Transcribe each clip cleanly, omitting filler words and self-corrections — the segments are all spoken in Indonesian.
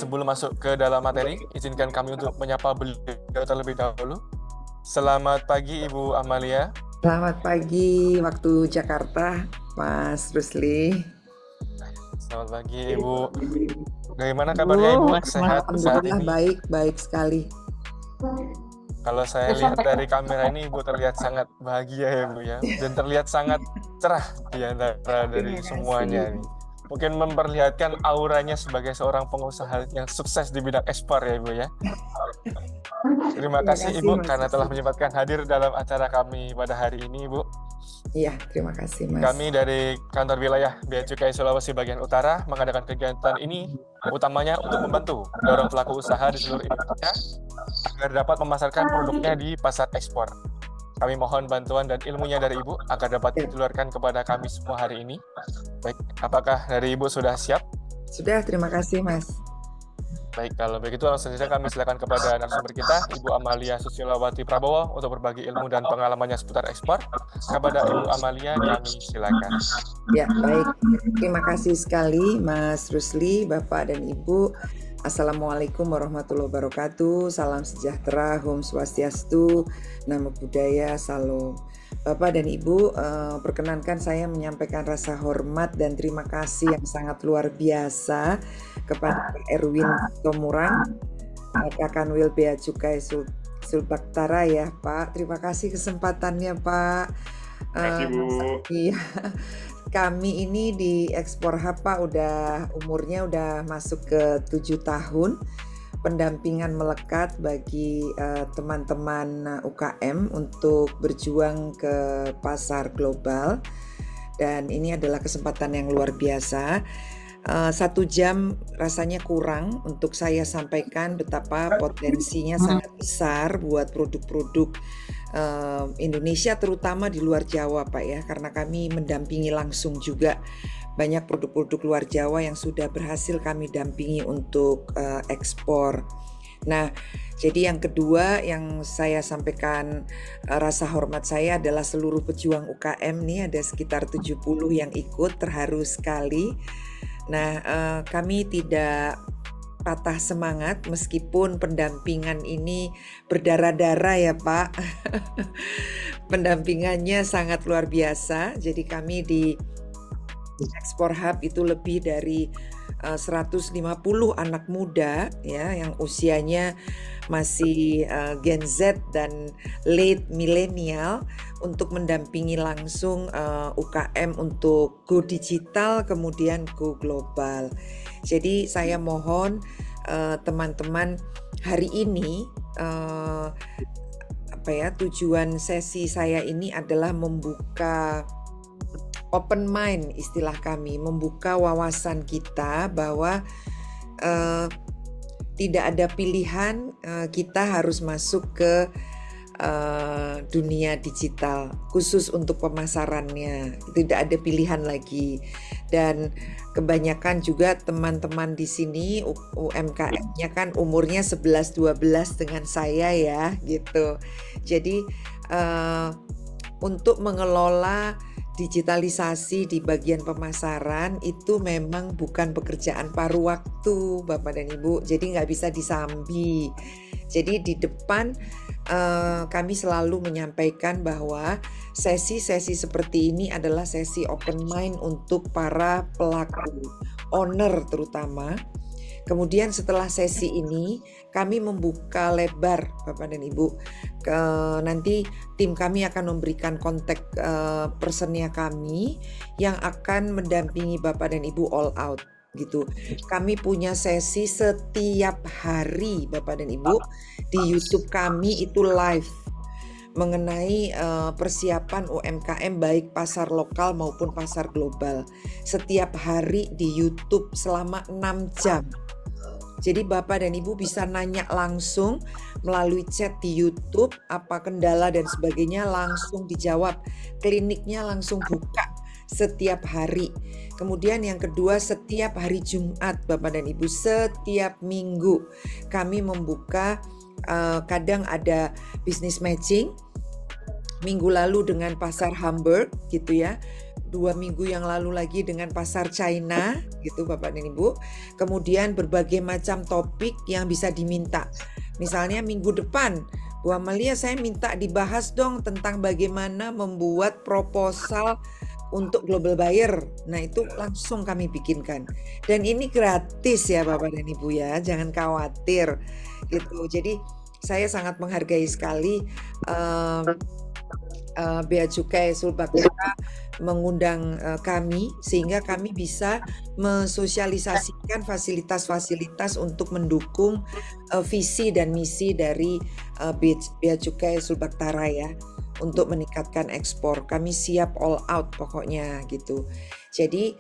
sebelum masuk ke dalam materi, izinkan kami untuk menyapa beliau terlebih dahulu. Selamat pagi Ibu Amalia. Selamat pagi waktu Jakarta, Mas Rusli. Selamat pagi Ibu. Bagaimana kabarnya Ibu? Sehat saat Alhamdulillah ini? baik sekali. Kalau saya lihat dari kamera ini Ibu terlihat sangat bahagia ya Bu ya, dan terlihat sangat cerah di antara dari semuanya nih. Mungkin memperlihatkan auranya sebagai seorang pengusaha yang sukses di bidang ekspor ya Ibu ya. Terima kasih Ibu karena telah menyempatkan hadir dalam acara kami pada hari ini Ibu. Iya, terima kasih Mas. Kami dari kantor wilayah Bea Cukai Sulawesi bagian utara mengadakan kegiatan ini utamanya untuk membantu dorong pelaku usaha di seluruh Indonesia agar dapat memasarkan produknya di pasar ekspor. Kami mohon bantuan dan ilmunya dari Ibu agar dapat ditularkan kepada kami semua hari ini. Baik, apakah dari Ibu sudah siap? Sudah, terima kasih Mas. Baik, kalau begitu langsung saja kami silakan kepada narasumber kita, Ibu Amalia Susilawati Prabowo, untuk berbagi ilmu dan pengalamannya seputar ekspor. Kepada Ibu Amalia, kami silakan. Ya, baik. Terima kasih sekali Mas Rusli, Bapak dan Ibu. Assalamualaikum warahmatullahi wabarakatuh. Salam sejahtera, Om Swastiastu, Namo Buddhaya, Salam. Bapak dan Ibu, perkenankan saya menyampaikan rasa hormat dan terima kasih yang sangat luar biasa kepada Pak Erwin Tomurang, Pak Kanwil Bea Cukai Sulbaktara ya Pak. Terima kasih kesempatannya Pak. Terima kasih Bu. Iya. Kami ini di Ekspor Hub Pak umurnya udah masuk ke 7 tahun. Pendampingan melekat bagi teman-teman UKM untuk berjuang ke pasar global, dan ini adalah kesempatan yang luar biasa. 1 jam rasanya kurang untuk saya sampaikan betapa potensinya sangat besar buat produk-produk Indonesia, terutama di luar Jawa Pak ya, karena kami mendampingi langsung juga banyak produk-produk luar Jawa yang sudah berhasil kami dampingi untuk ekspor. Nah, jadi yang kedua yang saya sampaikan rasa hormat saya adalah seluruh pejuang UKM nih, ada sekitar 70 yang ikut, terharu sekali. Nah, kami tidak patah semangat meskipun pendampingan ini berdarah-darah ya Pak. Pendampingannya sangat luar biasa. Jadi kami di Ekspor Hub itu lebih dari 150 anak muda ya yang usianya masih Gen Z dan late millennial untuk mendampingi langsung UKM untuk go digital kemudian go global. Jadi saya mohon teman-teman hari ini tujuan sesi saya ini adalah membuka open mind, istilah kami, membuka wawasan kita bahwa tidak ada pilihan, kita harus masuk ke dunia digital khusus untuk pemasarannya, tidak ada pilihan lagi. Dan kebanyakan juga teman-teman di sini UMKM-nya kan umurnya 11-12 dengan saya ya gitu. Jadi untuk mengelola digitalisasi di bagian pemasaran itu memang bukan pekerjaan paruh waktu Bapak dan Ibu, jadi nggak bisa disambi. Jadi di depan kami selalu menyampaikan bahwa sesi-sesi seperti ini adalah sesi open mind untuk para pelaku, owner terutama. Kemudian setelah sesi ini kami membuka lebar Bapak dan Ibu. Nanti tim kami akan memberikan kontak personnya kami yang akan mendampingi Bapak dan Ibu all out gitu. Kami punya sesi setiap hari Bapak dan Ibu di YouTube kami itu live mengenai persiapan UMKM baik pasar lokal maupun pasar global. Setiap hari di YouTube selama 6 jam. Jadi Bapak dan Ibu bisa nanya langsung melalui chat di YouTube, apa kendala dan sebagainya langsung dijawab. Kliniknya langsung buka setiap hari. Kemudian yang kedua, setiap hari Jumat Bapak dan Ibu, setiap minggu kami membuka, kadang ada business matching. Minggu lalu dengan pasar Hamburg gitu ya. 2 minggu yang lalu lagi dengan pasar China gitu Bapak dan Ibu. Kemudian berbagai macam topik yang bisa diminta. Misalnya minggu depan, Bu Amalia saya minta dibahas dong tentang bagaimana membuat proposal untuk global buyer. Nah itu langsung kami bikinkan. Dan ini gratis ya Bapak dan Ibu ya, jangan khawatir gitu. Jadi saya sangat menghargai sekali Bea Cukai Sulbaktara mengundang kami sehingga kami bisa mensosialisasikan fasilitas-fasilitas untuk mendukung visi dan misi dari Bea Cukai Sulbaktara ya, untuk meningkatkan ekspor. Kami siap all out pokoknya gitu. Jadi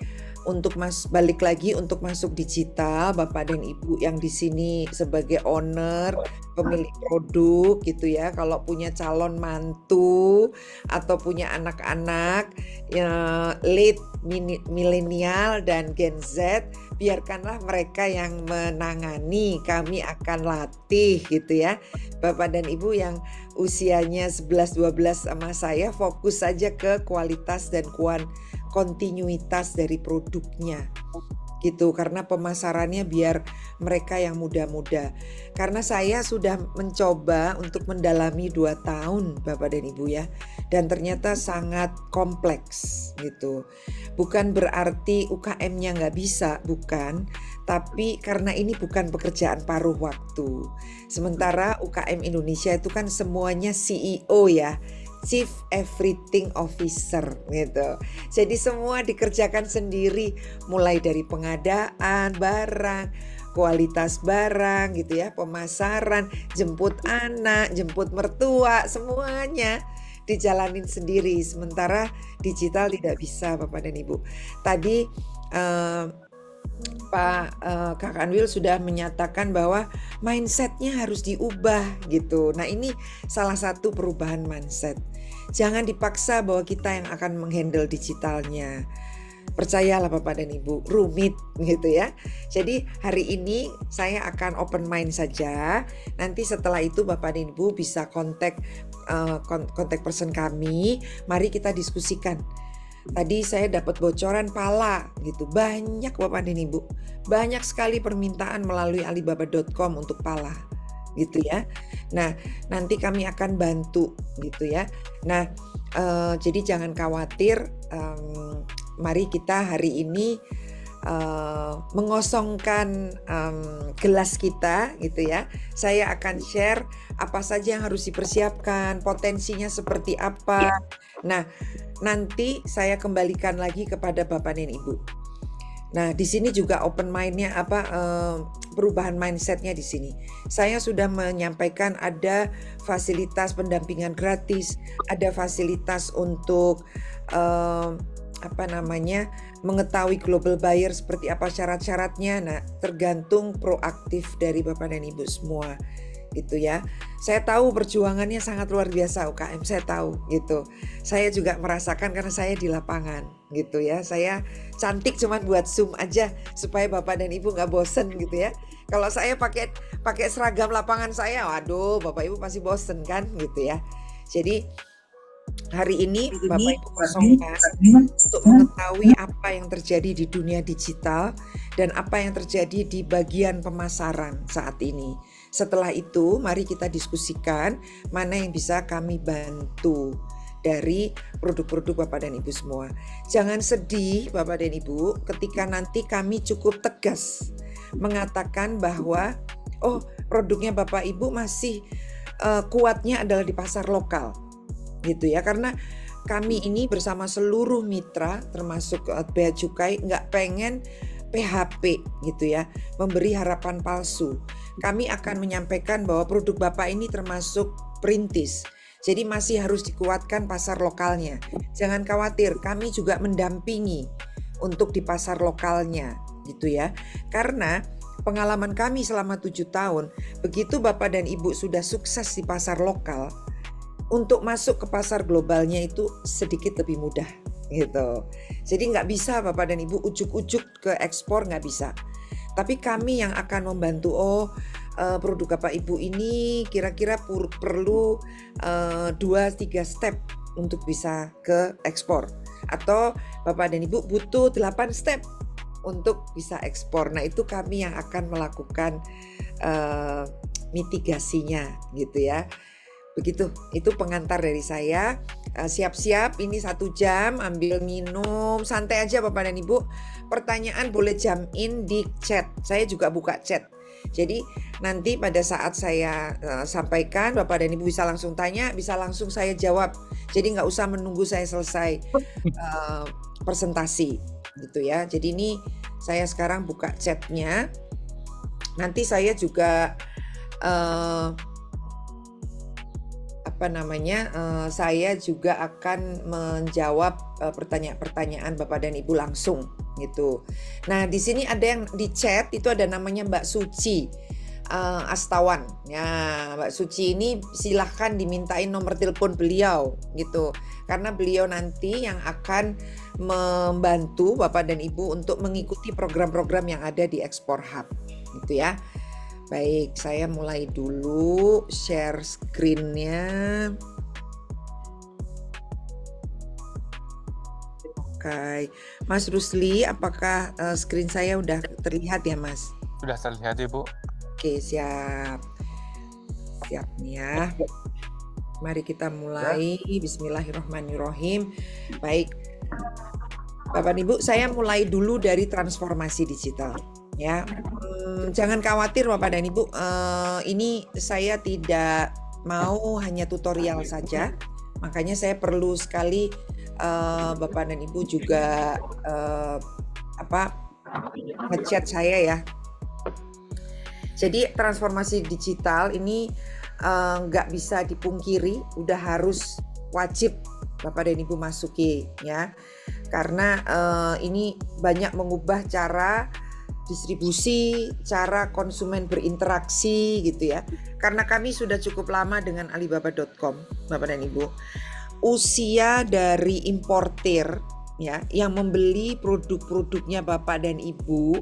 untuk balik lagi untuk masuk digital, Bapak dan Ibu yang di sini sebagai owner, pemilik produk gitu ya, kalau punya calon mantu atau punya anak-anak late milenial dan Gen Z, biarkanlah mereka yang menangani, kami akan latih gitu ya. Bapak dan Ibu yang usianya 11-12 sama saya, fokus saja ke kualitas dan kontinuitas dari produknya gitu, karena pemasarannya biar mereka yang muda-muda. Karena saya sudah mencoba untuk mendalami 2 tahun Bapak dan Ibu ya, dan ternyata sangat kompleks gitu. Bukan berarti UKM-nya nggak bisa, bukan, tapi karena ini bukan pekerjaan paruh waktu. Sementara UKM Indonesia itu kan semuanya CEO ya, Chief Everything Officer gitu. Jadi semua dikerjakan sendiri, mulai dari pengadaan barang, kualitas barang gitu ya, pemasaran, jemput anak, jemput mertua, semuanya dijalanin sendiri. Sementara digital tidak bisa Bapak dan Ibu. Tadi Pak Kak Anwil sudah menyatakan bahwa mindsetnya harus diubah gitu. Nah ini salah satu perubahan mindset. Jangan dipaksa bahwa kita yang akan menghandle digitalnya. Percayalah Bapak dan Ibu, rumit gitu ya. Jadi hari ini saya akan open mind saja. Nanti setelah itu Bapak dan Ibu bisa kontak person kami. Mari kita diskusikan. Tadi saya dapat bocoran pala gitu. Banyak Bapak dan Ibu. Banyak sekali permintaan melalui alibaba.com untuk pala gitu ya. Nah, nanti kami akan bantu gitu ya. Nah, jadi jangan khawatir. Mari kita hari ini mengosongkan gelas kita gitu ya. Saya akan share apa saja yang harus dipersiapkan, potensinya seperti apa. Nah, nanti saya kembalikan lagi kepada Bapak dan Ibu. Nah, di sini juga open mind-nya perubahan mindset-nya di sini. Saya sudah menyampaikan ada fasilitas pendampingan gratis, ada fasilitas untuk mengetahui global buyer seperti apa syarat-syaratnya. Nah, tergantung proaktif dari Bapak dan Ibu semua gitu ya. Saya tahu perjuangannya sangat luar biasa UKM, saya tahu gitu. Saya juga merasakan karena saya di lapangan gitu ya. Saya cantik cuman buat Zoom aja supaya Bapak dan Ibu nggak bosen gitu ya. Kalau saya pakai seragam lapangan saya, waduh Bapak Ibu pasti bosen kan gitu ya. Jadi hari ini Bapak Ibu kosongkan untuk mengetahui apa yang terjadi di dunia digital dan apa yang terjadi di bagian pemasaran saat ini. Setelah itu mari kita diskusikan mana yang bisa kami bantu dari produk-produk Bapak dan Ibu semua. Jangan sedih Bapak dan Ibu ketika nanti kami cukup tegas mengatakan bahwa produknya Bapak Ibu masih kuatnya adalah di pasar lokal gitu ya, karena kami ini bersama seluruh mitra termasuk Bea Cukai nggak pengen PHP gitu ya, memberi harapan palsu. Kami akan menyampaikan bahwa produk Bapak ini termasuk perintis, jadi masih harus dikuatkan pasar lokalnya. Jangan khawatir, kami juga mendampingi untuk di pasar lokalnya gitu ya, karena pengalaman kami selama 7 tahun, begitu Bapak dan Ibu sudah sukses di pasar lokal, untuk masuk ke pasar globalnya itu sedikit lebih mudah gitu. Jadi nggak bisa Bapak dan Ibu ujuk-ujuk ke ekspor, nggak bisa. Tapi kami yang akan membantu, produk Bapak Ibu ini kira-kira perlu 2-3 step untuk bisa ke ekspor. atau Bapak dan Ibu butuh 8 step untuk bisa ekspor. Nah, itu kami yang akan melakukan mitigasinya gitu ya. Begitu, itu pengantar dari saya. Siap-siap, ini 1 jam, ambil minum, santai aja Bapak dan Ibu. Pertanyaan boleh jam in di chat, saya juga buka chat. Jadi nanti pada saat saya sampaikan, Bapak dan Ibu bisa langsung tanya, bisa langsung saya jawab. Jadi nggak usah menunggu saya selesai presentasi gitu ya. Jadi ini saya sekarang buka chatnya. Nanti saya juga saya juga akan menjawab pertanyaan-pertanyaan Bapak dan Ibu langsung gitu. Nah, di sini ada yang di chat itu ada namanya Mbak Suci Astawan. Ya, Mbak Suci ini silahkan dimintain nomor telepon beliau gitu. Karena beliau nanti yang akan membantu Bapak dan Ibu untuk mengikuti program-program yang ada di Export Hub gitu ya. Baik, saya mulai dulu share screen-nya. Oke, Mas Rusli, apakah screen saya udah terlihat ya, Mas? Sudah terlihat, Ibu. Oke, siap. Siap nih ya. Mari kita mulai. Bismillahirrahmanirrahim. Baik, Bapak Ibu, saya mulai dulu dari transformasi digital. Ya, jangan khawatir Bapak dan Ibu, ini saya tidak mau hanya tutorial saja, makanya saya perlu sekali Bapak dan Ibu juga ngechat saya ya. Jadi transformasi digital ini nggak bisa dipungkiri, udah harus wajib Bapak dan Ibu masuki ya, karena ini banyak mengubah cara distribusi, cara konsumen berinteraksi gitu ya. Karena kami sudah cukup lama dengan Alibaba.com, Bapak dan Ibu. Usia dari importir ya yang membeli produk-produknya Bapak dan Ibu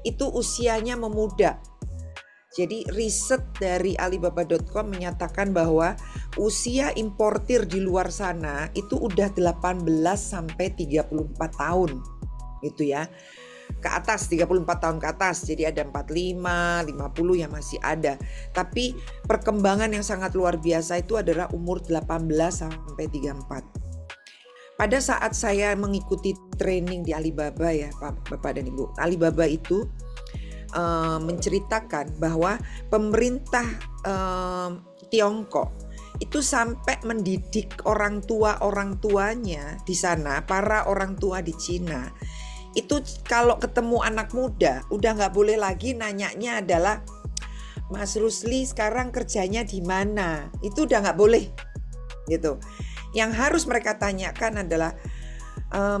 itu usianya memuda. Jadi riset dari Alibaba.com menyatakan bahwa usia importir di luar sana itu udah 18 sampai 34 tahun gitu ya. Ke atas, 34 tahun ke atas, jadi ada 45, 50 yang masih ada. Tapi perkembangan yang sangat luar biasa itu adalah umur 18 sampai 34. Pada saat saya mengikuti training di Alibaba ya Bapak dan Ibu, Alibaba itu menceritakan bahwa pemerintah Tiongkok itu sampai mendidik orang tuanya di sana, para orang tua di Cina. Itu kalau ketemu anak muda udah nggak boleh lagi nanyanya adalah Mas Rusli sekarang kerjanya di mana, itu udah nggak boleh gitu. Yang harus mereka tanyakan adalah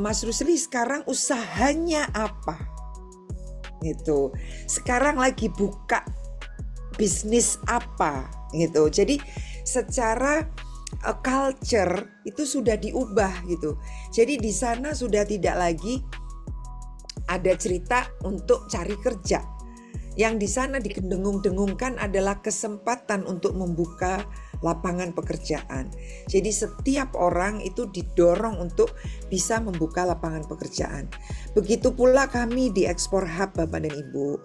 Mas Rusli sekarang usahanya apa gitu, sekarang lagi buka bisnis apa gitu. Jadi secara culture itu sudah diubah gitu. Jadi di sana sudah tidak lagi ada cerita untuk cari kerja. Yang di sana didengung-dengungkan adalah kesempatan untuk membuka lapangan pekerjaan. Jadi setiap orang itu didorong untuk bisa membuka lapangan pekerjaan. Begitu pula kami di Export Hub Bapak dan Ibu.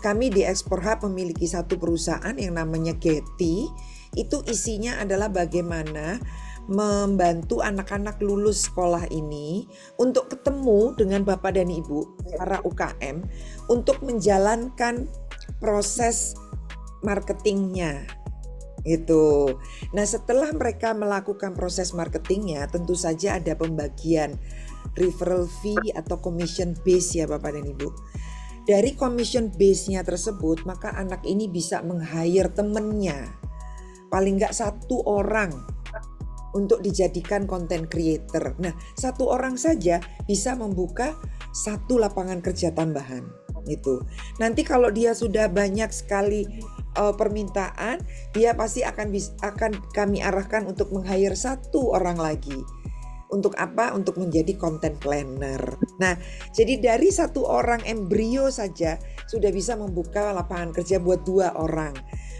Kami di Export Hub memiliki satu perusahaan yang namanya Getty. Itu isinya adalah bagaimana membantu anak-anak lulus sekolah ini untuk ketemu dengan Bapak dan Ibu para UKM untuk menjalankan proses marketingnya gitu. Nah, setelah mereka melakukan proses marketingnya, tentu saja ada pembagian referral fee atau commission base ya Bapak dan Ibu. Dari commission base-nya tersebut, maka anak ini bisa meng-hire temennya, paling nggak 1 orang untuk dijadikan content creator. Nah, 1 orang saja bisa membuka 1 lapangan kerja tambahan gitu. Nanti kalau dia sudah banyak sekali permintaan, dia pasti akan kami arahkan untuk meng-hire 1 orang lagi. Untuk apa? Untuk menjadi content planner. Nah, jadi dari 1 orang embrio saja sudah bisa membuka lapangan kerja buat 2 orang.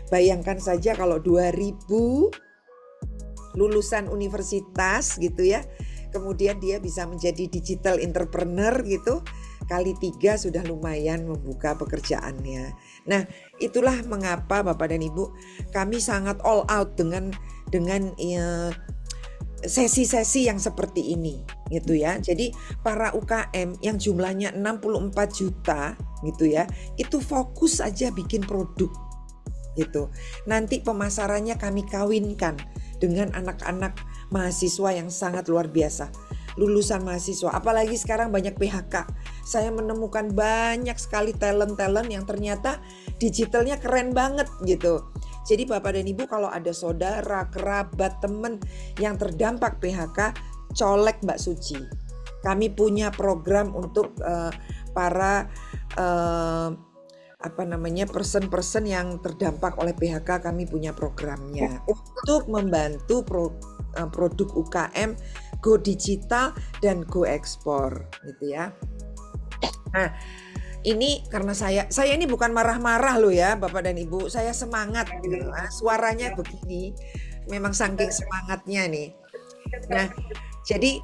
Bayangkan saja kalau 2000 lulusan universitas gitu ya, kemudian dia bisa menjadi digital entrepreneur gitu, kali 3 sudah lumayan membuka pekerjaannya. Nah, itulah mengapa Bapak dan Ibu kami sangat all out dengan sesi-sesi yang seperti ini gitu ya. Jadi para UKM yang jumlahnya 64 juta gitu ya, itu fokus aja bikin produk gitu. Nanti pemasarannya kami kawinkan dengan anak-anak mahasiswa yang sangat luar biasa. Lulusan mahasiswa, apalagi sekarang banyak PHK. Saya menemukan banyak sekali talent-talent yang ternyata digitalnya keren banget gitu. Jadi Bapak dan Ibu kalau ada saudara, kerabat, teman yang terdampak PHK, colek Mbak Suci. Kami punya program untuk para person-person yang terdampak oleh PHK, kami punya programnya untuk membantu produk UKM go digital dan go ekspor gitu ya. Nah, ini karena saya ini bukan marah-marah loh ya Bapak dan Ibu, saya semangat gitu. Suaranya begini, memang saking semangatnya nih. Nah, jadi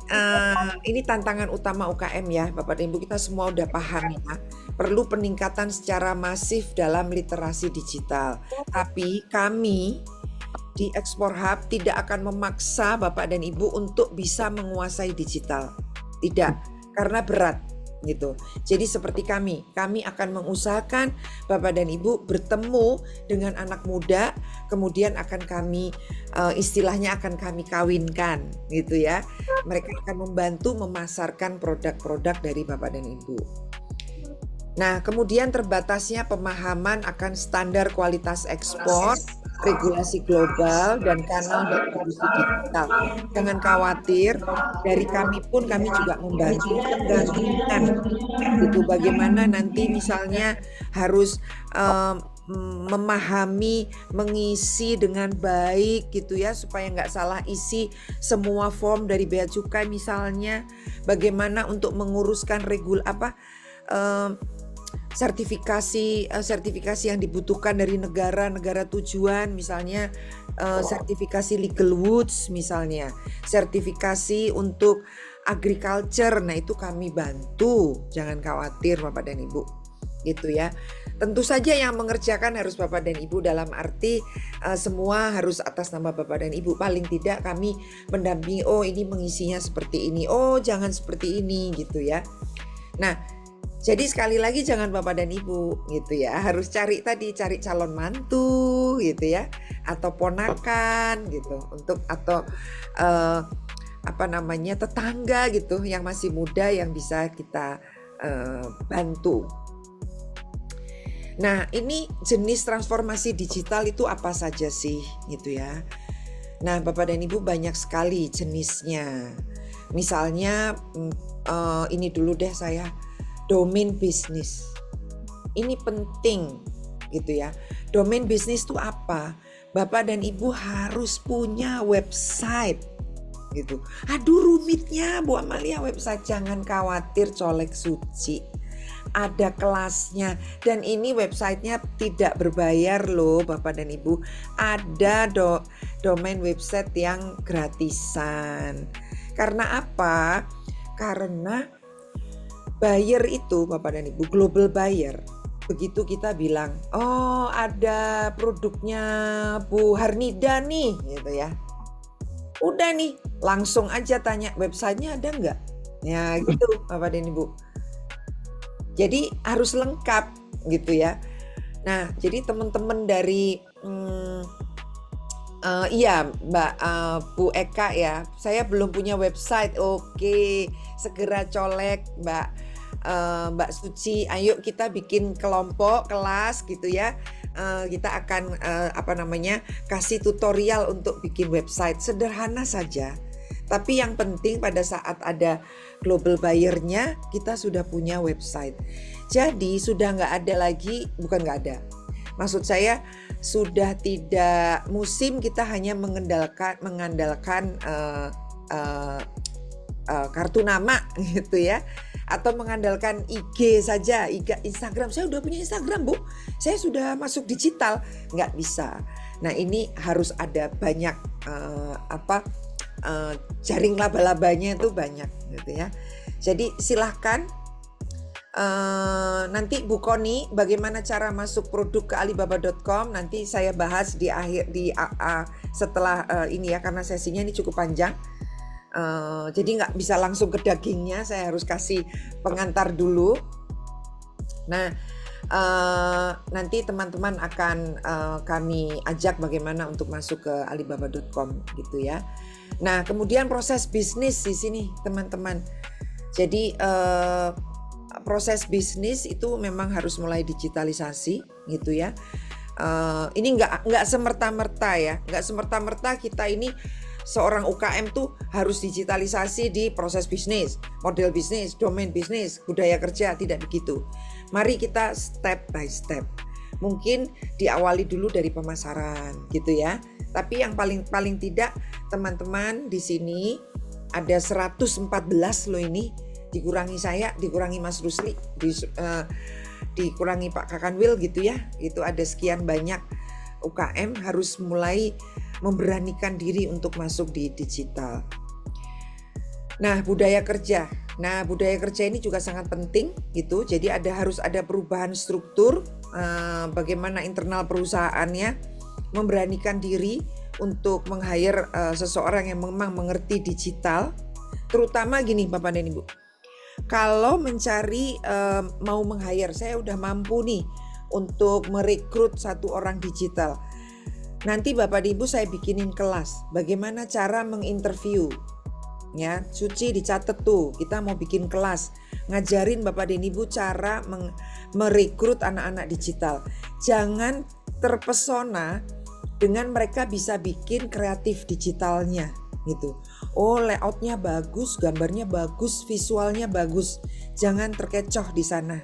ini tantangan utama UKM ya Bapak dan Ibu, kita semua udah paham ya. Perlu peningkatan secara masif dalam literasi digital. Tapi kami di Ekspor Hub tidak akan memaksa Bapak dan Ibu untuk bisa menguasai digital. Tidak, karena berat gitu. Jadi seperti kami akan mengusahakan Bapak dan Ibu bertemu dengan anak muda, kemudian akan kami istilahnya akan kami kawinkan gitu ya. Mereka akan membantu memasarkan produk-produk dari Bapak dan Ibu. Nah, kemudian terbatasnya pemahaman akan standar kualitas ekspor, regulasi global, dan kanal distribusi digital. Jangan khawatir, dari kami pun kami juga membantu menggabungkan itu bagaimana nanti misalnya harus memahami, mengisi dengan baik gitu ya, supaya nggak salah isi semua form dari bea cukai misalnya, bagaimana untuk menguruskan sertifikasi yang dibutuhkan dari negara tujuan, misalnya sertifikasi legal goods misalnya, sertifikasi untuk agriculture. Nah, itu kami bantu, jangan khawatir Bapak dan Ibu gitu ya. Tentu saja yang mengerjakan harus Bapak dan Ibu, dalam arti semua harus atas nama Bapak dan Ibu. Paling tidak kami mendampingi, oh ini mengisinya seperti ini, oh jangan seperti ini gitu ya. Nah, jadi sekali lagi jangan Bapak dan Ibu gitu ya, harus cari calon mantu gitu ya, atau ponakan gitu, atau tetangga gitu yang masih muda yang bisa kita bantu. Nah, ini jenis transformasi digital itu apa saja sih gitu ya. Nah, Bapak dan Ibu banyak sekali jenisnya. Misalnya ini dulu deh saya, domain bisnis. Ini penting gitu ya. Domain bisnis itu apa? Bapak dan Ibu harus punya website gitu. Aduh rumitnya Bu Amalia website, jangan khawatir colek Suci. Ada kelasnya, dan ini websitenya tidak berbayar loh Bapak dan Ibu. Ada domain website yang gratisan. Karena apa? Karena buyer itu Bapak dan Ibu, global buyer. Begitu kita bilang, oh ada produknya Bu Harnida nih gitu ya. Udah nih, langsung aja tanya websitenya ada nggak? Ya gitu Bapak dan Ibu. Jadi harus lengkap gitu ya. Nah, jadi teman-teman dari iya Mbak Bu Eka ya, saya belum punya website. Oke, segera colek Mbak Suci. Ayo kita bikin kelompok kelas gitu ya. Kita akan kasih tutorial untuk bikin website, sederhana saja. Tapi yang penting pada saat ada global buyer-nya, kita sudah punya website. Jadi sudah nggak ada lagi, bukan nggak ada. Maksud saya sudah tidak musim kita hanya mengandalkan kartu nama gitu ya, atau mengandalkan IG saja, Instagram. Saya udah punya Instagram Bu, saya sudah masuk digital, nggak bisa. Nah ini harus ada banyak jaring laba-labanya itu banyak gitu ya. Jadi silahkan nanti Bu Koni bagaimana cara masuk produk ke alibaba.com nanti saya bahas di akhir setelah ini ya, karena sesinya ini cukup panjang. Jadi nggak bisa langsung ke dagingnya, saya harus kasih pengantar dulu. Nah, nanti teman-teman akan kami ajak bagaimana untuk masuk ke alibaba.com gitu ya. Nah, kemudian proses bisnis di sini teman-teman. Jadi proses bisnis itu memang harus mulai digitalisasi gitu ya. Ini nggak semerta-merta ya, nggak semerta-merta kita ini seorang UKM tuh harus digitalisasi di proses bisnis, model bisnis, domain bisnis, budaya kerja, tidak begitu. Mari kita step by step. Mungkin diawali dulu dari pemasaran gitu ya. Tapi yang paling tidak teman-teman di sini ada 114 loh ini, dikurangi saya, dikurangi Mas Rusli, dikurangi Pak Kakanwil gitu ya. Itu ada sekian banyak UKM harus mulai memberanikan diri untuk masuk di digital. Nah, budaya kerja. Nah, budaya kerja ini juga sangat penting gitu. Jadi harus ada perubahan struktur, bagaimana internal perusahaannya memberanikan diri untuk meng-hire seseorang yang memang mengerti digital. Terutama gini Bapak dan Ibu. Kalau mencari mau meng-hire, saya udah mampu nih untuk merekrut satu orang digital. Nanti Bapak dan Ibu saya bikinin kelas bagaimana cara menginterview. Ya, Suci dicatat tuh, kita mau bikin kelas ngajarin Bapak dan Ibu cara merekrut anak-anak digital. Jangan terpesona dengan mereka bisa bikin kreatif digitalnya gitu. Oh, layoutnya bagus, gambarnya bagus, visualnya bagus. Jangan terkecoh di sana.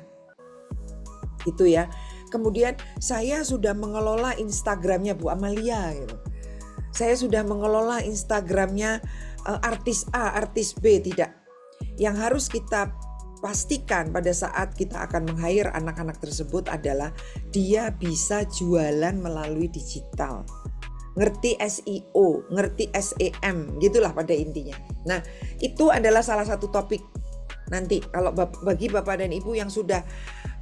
Itu ya. Kemudian saya sudah mengelola Instagramnya Bu Amalia gitu. Saya sudah mengelola Instagramnya artis A, artis B, tidak. Yang harus kita pastikan pada saat kita akan meng-hire anak-anak tersebut adalah dia bisa jualan melalui digital. Ngerti SEO, ngerti SEM, gitulah pada intinya. Nah, itu adalah salah satu topik nanti kalau bagi Bapak dan Ibu yang sudah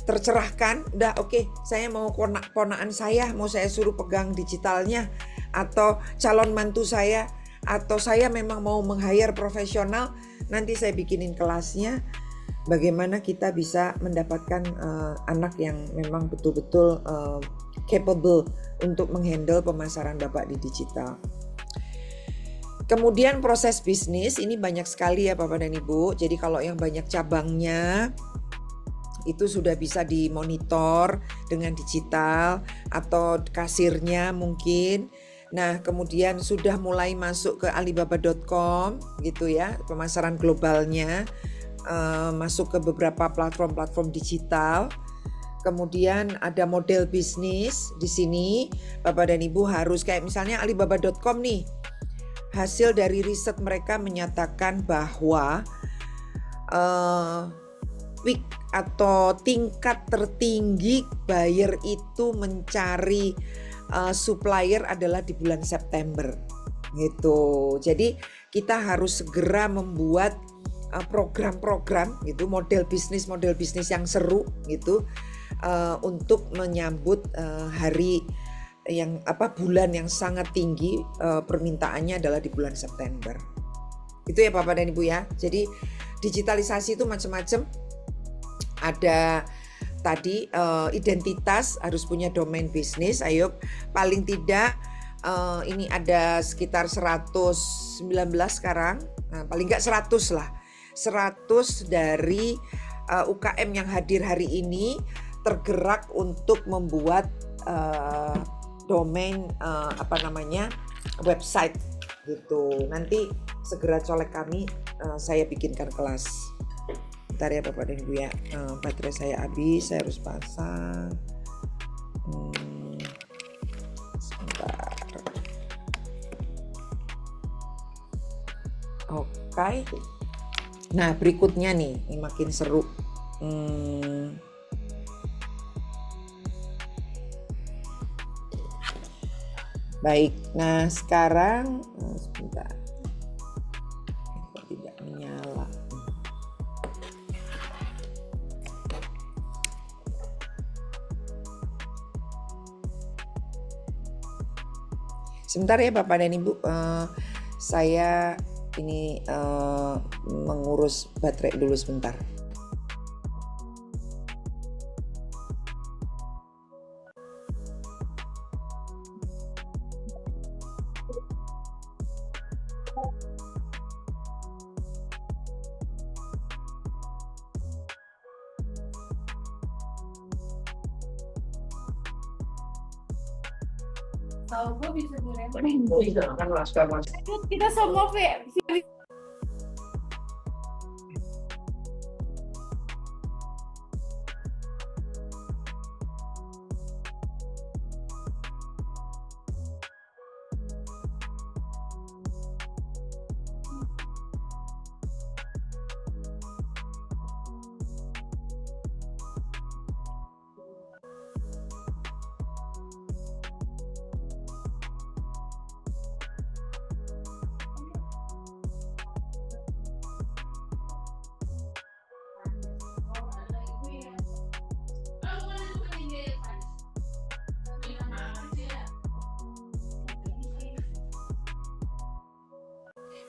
tercerahkan, udah oke, saya mau ponaan saya, mau saya suruh pegang digitalnya, atau calon mantu saya, atau saya memang mau meng-hire profesional, nanti saya bikinin kelasnya, bagaimana kita bisa mendapatkan anak yang memang betul-betul capable untuk menghandle pemasaran Bapak di digital. Kemudian proses bisnis, ini banyak sekali ya Bapak dan Ibu, jadi kalau yang banyak cabangnya, itu sudah bisa dimonitor dengan digital atau kasirnya mungkin. Nah, kemudian sudah mulai masuk ke alibaba.com gitu ya, pemasaran globalnya, masuk ke beberapa platform-platform digital. Kemudian ada model bisnis di sini. Bapak dan Ibu harus kayak misalnya alibaba.com nih. Hasil dari riset mereka menyatakan bahwa week atau tingkat tertinggi buyer itu mencari supplier adalah di bulan September gitu. Jadi kita harus segera membuat program-program gitu, model bisnis yang seru gitu untuk menyambut hari yang bulan yang sangat tinggi permintaannya adalah di bulan September. Itu ya Bapak dan Ibu ya. Jadi digitalisasi itu macam-macam. Ada tadi identitas, harus punya domain bisnis. Ayo paling tidak ini ada sekitar 119 sekarang, paling enggak 100 lah. 100 dari UKM yang hadir hari ini tergerak untuk membuat domain website gitu. Nanti segera colek kami, saya bikinkan kelas. Bentar ya Bapak dan Ibu ya, baterai saya habis, saya harus pasang. Sebentar. Oke. Nah berikutnya nih, ini makin seru. Baik, nah sekarang sebentar. Sebentar ya Bapak dan Ibu, saya ini mengurus baterai dulu sebentar. Tahu gue bisa direm. Kita semua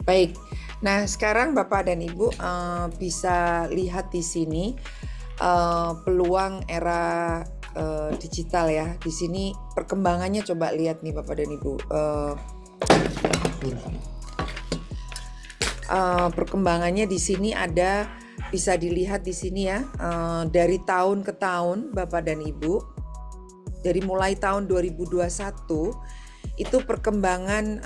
Baik. Nah, sekarang Bapak dan Ibu bisa lihat di sini peluang era digital ya. Di sini perkembangannya coba lihat nih Bapak dan Ibu. Perkembangannya di sini ada, bisa dilihat di sini ya, dari tahun ke tahun Bapak dan Ibu. Dari mulai tahun 2021 itu perkembangan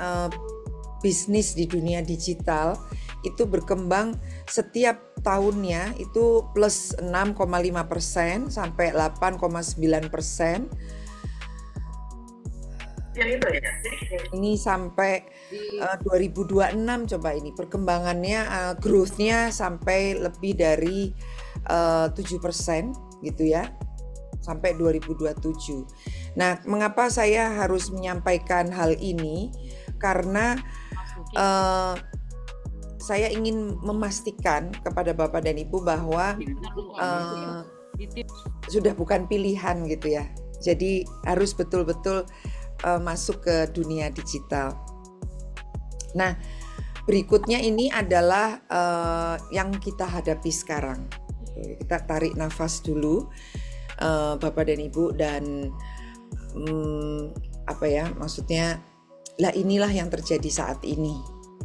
bisnis di dunia digital itu berkembang setiap tahunnya itu plus 6,5% sampai 8,9%. Ini sampai 2026 coba ini perkembangannya, growth-nya sampai lebih dari 7% gitu ya, sampai 2027. Nah, mengapa saya harus menyampaikan hal ini? Karena saya ingin memastikan kepada Bapak dan Ibu bahwa sudah bukan pilihan gitu ya. Jadi harus betul-betul masuk ke dunia digital. Nah, berikutnya ini adalah yang kita hadapi sekarang. Kita tarik nafas dulu, Bapak dan Ibu, dan maksudnya lah inilah yang terjadi saat ini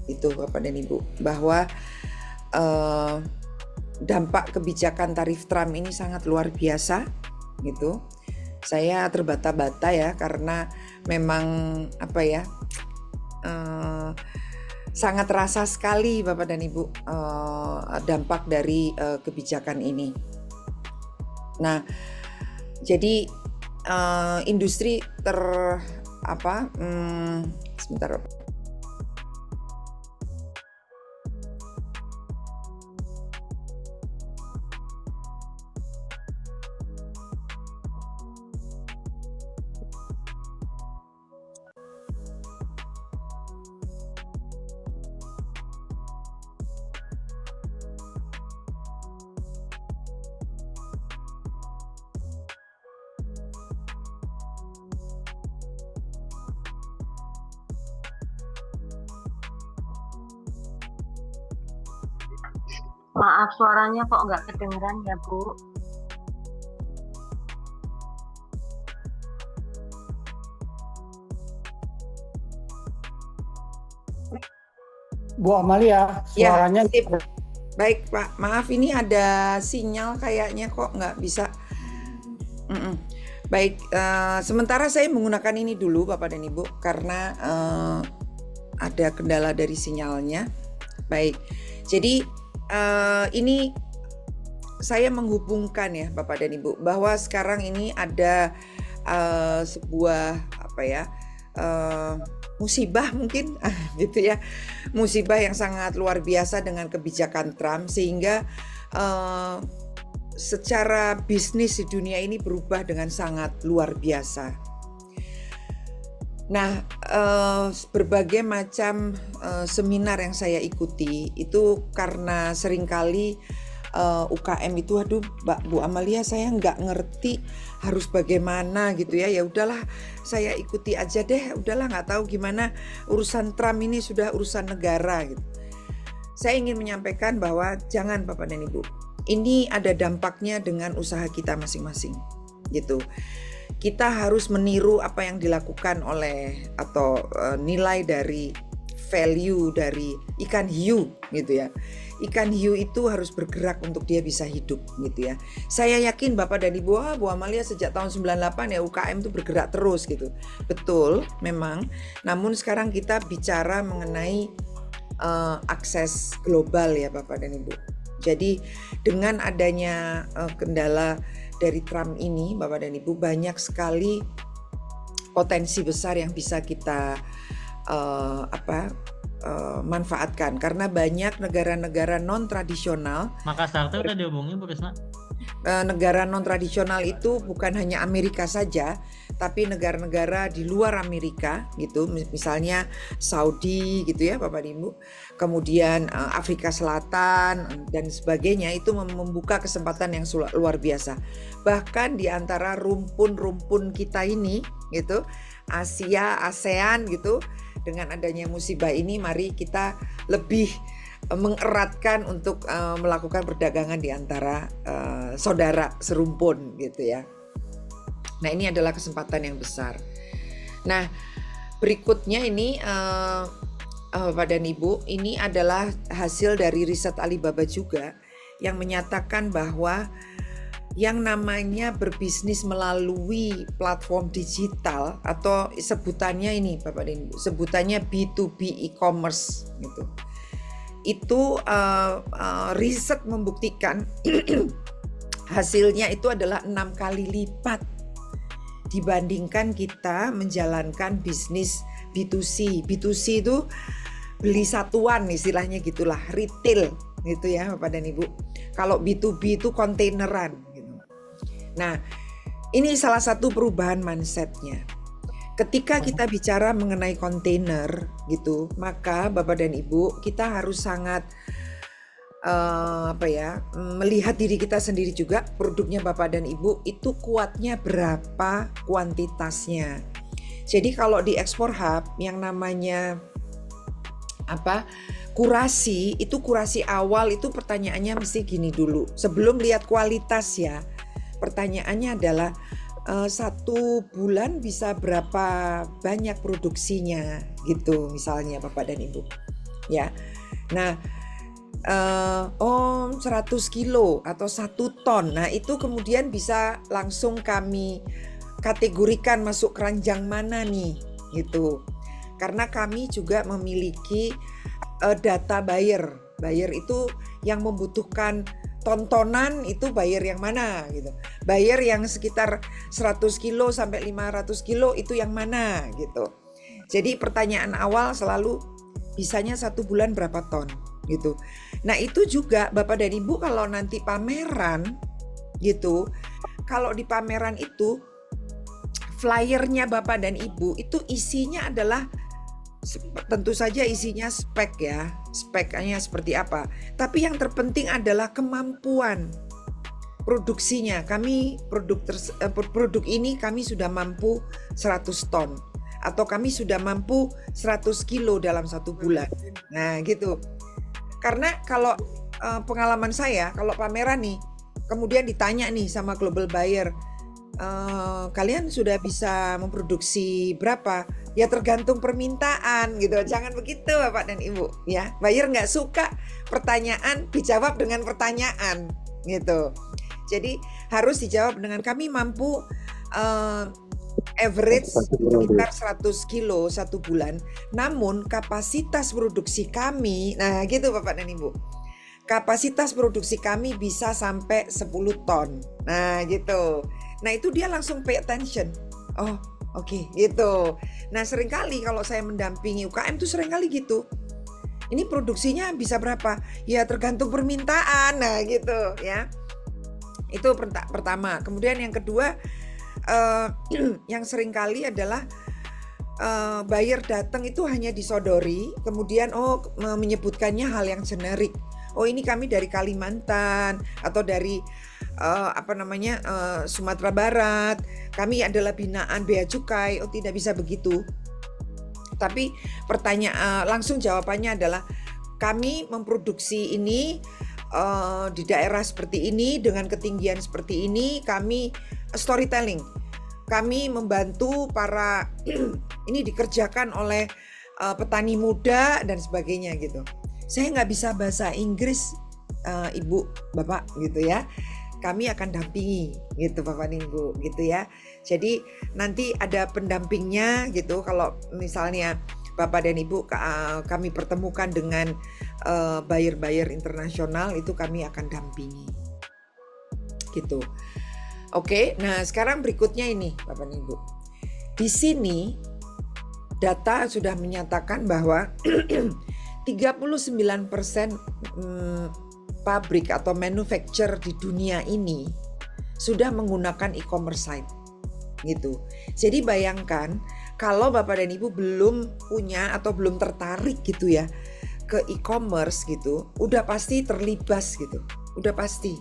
itu Bapak dan Ibu, bahwa dampak kebijakan tarif Trump ini sangat luar biasa gitu. Saya terbata-bata ya karena memang sangat terasa sekali Bapak dan Ibu dampak dari kebijakan ini. Nah, jadi industri sebentar. Maaf, suaranya kok nggak kedengeran ya, Bu? Bu Amalia, suaranya ya, baik Pak, maaf ini ada sinyal kayaknya kok nggak bisa. Baik, sementara saya menggunakan ini dulu Bapak dan Ibu karena ada kendala dari sinyalnya. Baik, jadi ini saya menghubungkan ya Bapak dan Ibu bahwa sekarang ini ada sebuah musibah mungkin gitu ya, musibah yang sangat luar biasa dengan kebijakan Trump sehingga secara bisnis di dunia ini berubah dengan sangat luar biasa. Nah, berbagai macam seminar yang saya ikuti itu karena seringkali UKM itu, aduh Bu Amalia saya nggak ngerti harus bagaimana gitu ya. Ya udahlah saya ikuti aja deh, udahlah nggak tahu gimana, urusan Trump ini sudah urusan negara gitu. Saya ingin menyampaikan bahwa jangan Bapak dan Ibu, ini ada dampaknya dengan usaha kita masing-masing gitu. Kita harus meniru apa yang dilakukan oleh atau nilai dari value dari ikan hiu gitu ya. Ikan hiu itu harus bergerak untuk dia bisa hidup gitu ya. Saya yakin Bapak dan Ibu, Bu Amalia sejak tahun 98 ya UKM itu bergerak terus gitu. Betul memang, namun sekarang kita bicara mengenai akses global ya Bapak dan Ibu. Jadi dengan adanya kendala dari Trump ini Bapak dan Ibu, banyak sekali potensi besar yang bisa kita manfaatkan karena banyak negara-negara non tradisional. Makassar tuh udah diomongin Bu Risma. Negara non tradisional itu bukan hanya Amerika saja, tapi negara-negara di luar Amerika gitu, misalnya Saudi gitu ya Bapak dan Ibu, kemudian Afrika Selatan dan sebagainya, itu membuka kesempatan yang luar biasa. Bahkan di antara rumpun-rumpun kita ini gitu, Asia, ASEAN gitu, dengan adanya musibah ini mari kita lebih mengeratkan untuk melakukan perdagangan di antara saudara serumpun gitu ya. Nah ini adalah kesempatan yang besar. Nah berikutnya ini Bapak dan Ibu, ini adalah hasil dari riset Alibaba juga yang menyatakan bahwa yang namanya berbisnis melalui platform digital atau sebutannya ini Bapak dan Ibu, sebutannya B2B e-commerce gitu. Itu riset membuktikan hasilnya itu adalah 6 kali lipat dibandingkan kita menjalankan bisnis B2C. B2C itu beli satuan istilahnya gitulah, retail gitu ya Bapak dan Ibu. Kalau B2B itu kontaineran gitu. Nah ini salah satu perubahan mindsetnya. Ketika kita bicara mengenai kontainer gitu, maka Bapak dan Ibu kita harus sangat melihat diri kita sendiri juga, produknya Bapak dan Ibu itu kuatnya berapa kuantitasnya. Jadi kalau di Ekspor Hub yang namanya kurasi, itu kurasi awal itu pertanyaannya mesti gini dulu. Sebelum lihat kualitas ya, pertanyaannya adalah 1 bulan bisa berapa banyak produksinya gitu misalnya Bapak dan Ibu ya. Nah 100 kilo atau 1 ton, nah itu kemudian bisa langsung kami kategorikan masuk keranjang mana nih gitu, karena kami juga memiliki data buyer itu yang membutuhkan tontonan, itu buyer yang mana gitu. Buyer yang sekitar 100 kilo sampai 500 kilo itu yang mana gitu. Jadi pertanyaan awal selalu bisanya 1 bulan berapa ton gitu. Nah itu juga Bapak dan Ibu kalau nanti pameran gitu, kalau di pameran itu flyernya Bapak dan Ibu itu isinya adalah tentu saja isinya spek ya, speknya seperti apa. Tapi yang terpenting adalah kemampuan produksinya. Kami produk ini kami sudah mampu 100 ton atau kami sudah mampu 100 kilo dalam 1 bulan. Nah gitu. Karena kalau pengalaman saya kalau pameran nih, kemudian ditanya nih sama global buyer, kalian sudah bisa memproduksi berapa? Ya tergantung permintaan gitu. Jangan begitu Bapak dan Ibu ya. Buyer nggak suka pertanyaan dijawab dengan pertanyaan gitu. Jadi harus dijawab dengan kami mampu average sekitar 100 kilo 1 bulan. Namun kapasitas produksi kami, nah gitu Bapak dan Ibu. Kapasitas produksi kami bisa sampai 10 ton. Nah gitu. Nah itu dia langsung pay attention. Oh oke, gitu. Nah seringkali kalau saya mendampingi UKM tuh seringkali gitu. Ini produksinya bisa berapa? Ya tergantung permintaan. Nah gitu ya. Itu pertama. Kemudian yang kedua, yang seringkali adalah buyer datang itu hanya disodori, kemudian menyebutkannya hal yang generik. oh ini kami dari Kalimantan atau dari Sumatera Barat, kami adalah binaan Bea Cukai. Oh, tidak bisa begitu. Tapi langsung jawabannya adalah kami memproduksi ini di daerah seperti ini dengan ketinggian seperti ini. Kami storytelling, kami membantu para ini dikerjakan oleh petani muda dan sebagainya gitu. Saya nggak bisa bahasa Inggris, Ibu, Bapak gitu ya. Kami akan dampingi gitu Bapak dan Ibu gitu ya. Jadi nanti ada pendampingnya gitu. Kalau misalnya Bapak dan Ibu kami pertemukan dengan buyer-buyer internasional, itu kami akan dampingi gitu. Oke, nah sekarang berikutnya ini Bapak dan Ibu. Di sini data sudah menyatakan bahwa 39% pabrik atau manufacturer di dunia ini sudah menggunakan e-commerce site gitu. Jadi bayangkan kalau Bapak dan Ibu belum punya atau belum tertarik gitu ya ke e-commerce gitu, udah pasti terlibas gitu. Udah pasti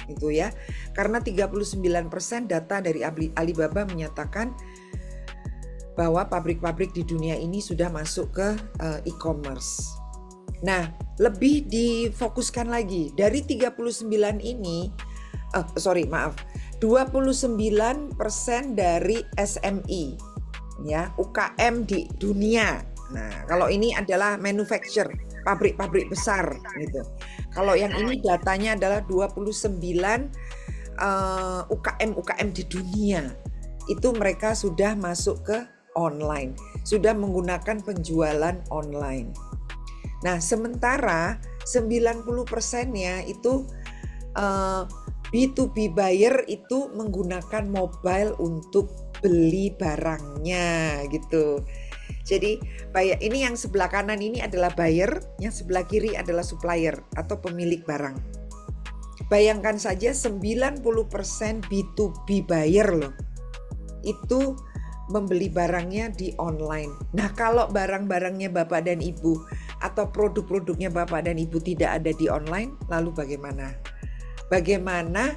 gitu ya. Karena 39% data dari Alibaba menyatakan bahwa pabrik-pabrik di dunia ini sudah masuk ke e-commerce. Nah, lebih difokuskan lagi dari 39 ini 29% dari SME ya, UKM di dunia. Nah, kalau ini adalah manufacturer, pabrik-pabrik besar gitu. Kalau yang ini datanya adalah 29 UKM di dunia. Itu mereka sudah masuk ke online, sudah menggunakan penjualan online. Nah, sementara 90%-nya itu B2B buyer itu menggunakan mobile untuk beli barangnya gitu. Jadi ini yang sebelah kanan ini adalah buyer, yang sebelah kiri adalah supplier atau pemilik barang. Bayangkan saja 90% B2B buyer loh. Itu membeli barangnya di online. Nah, kalau barang-barangnya Bapak dan Ibu atau produk-produknya Bapak dan Ibu tidak ada di online, lalu bagaimana? Bagaimana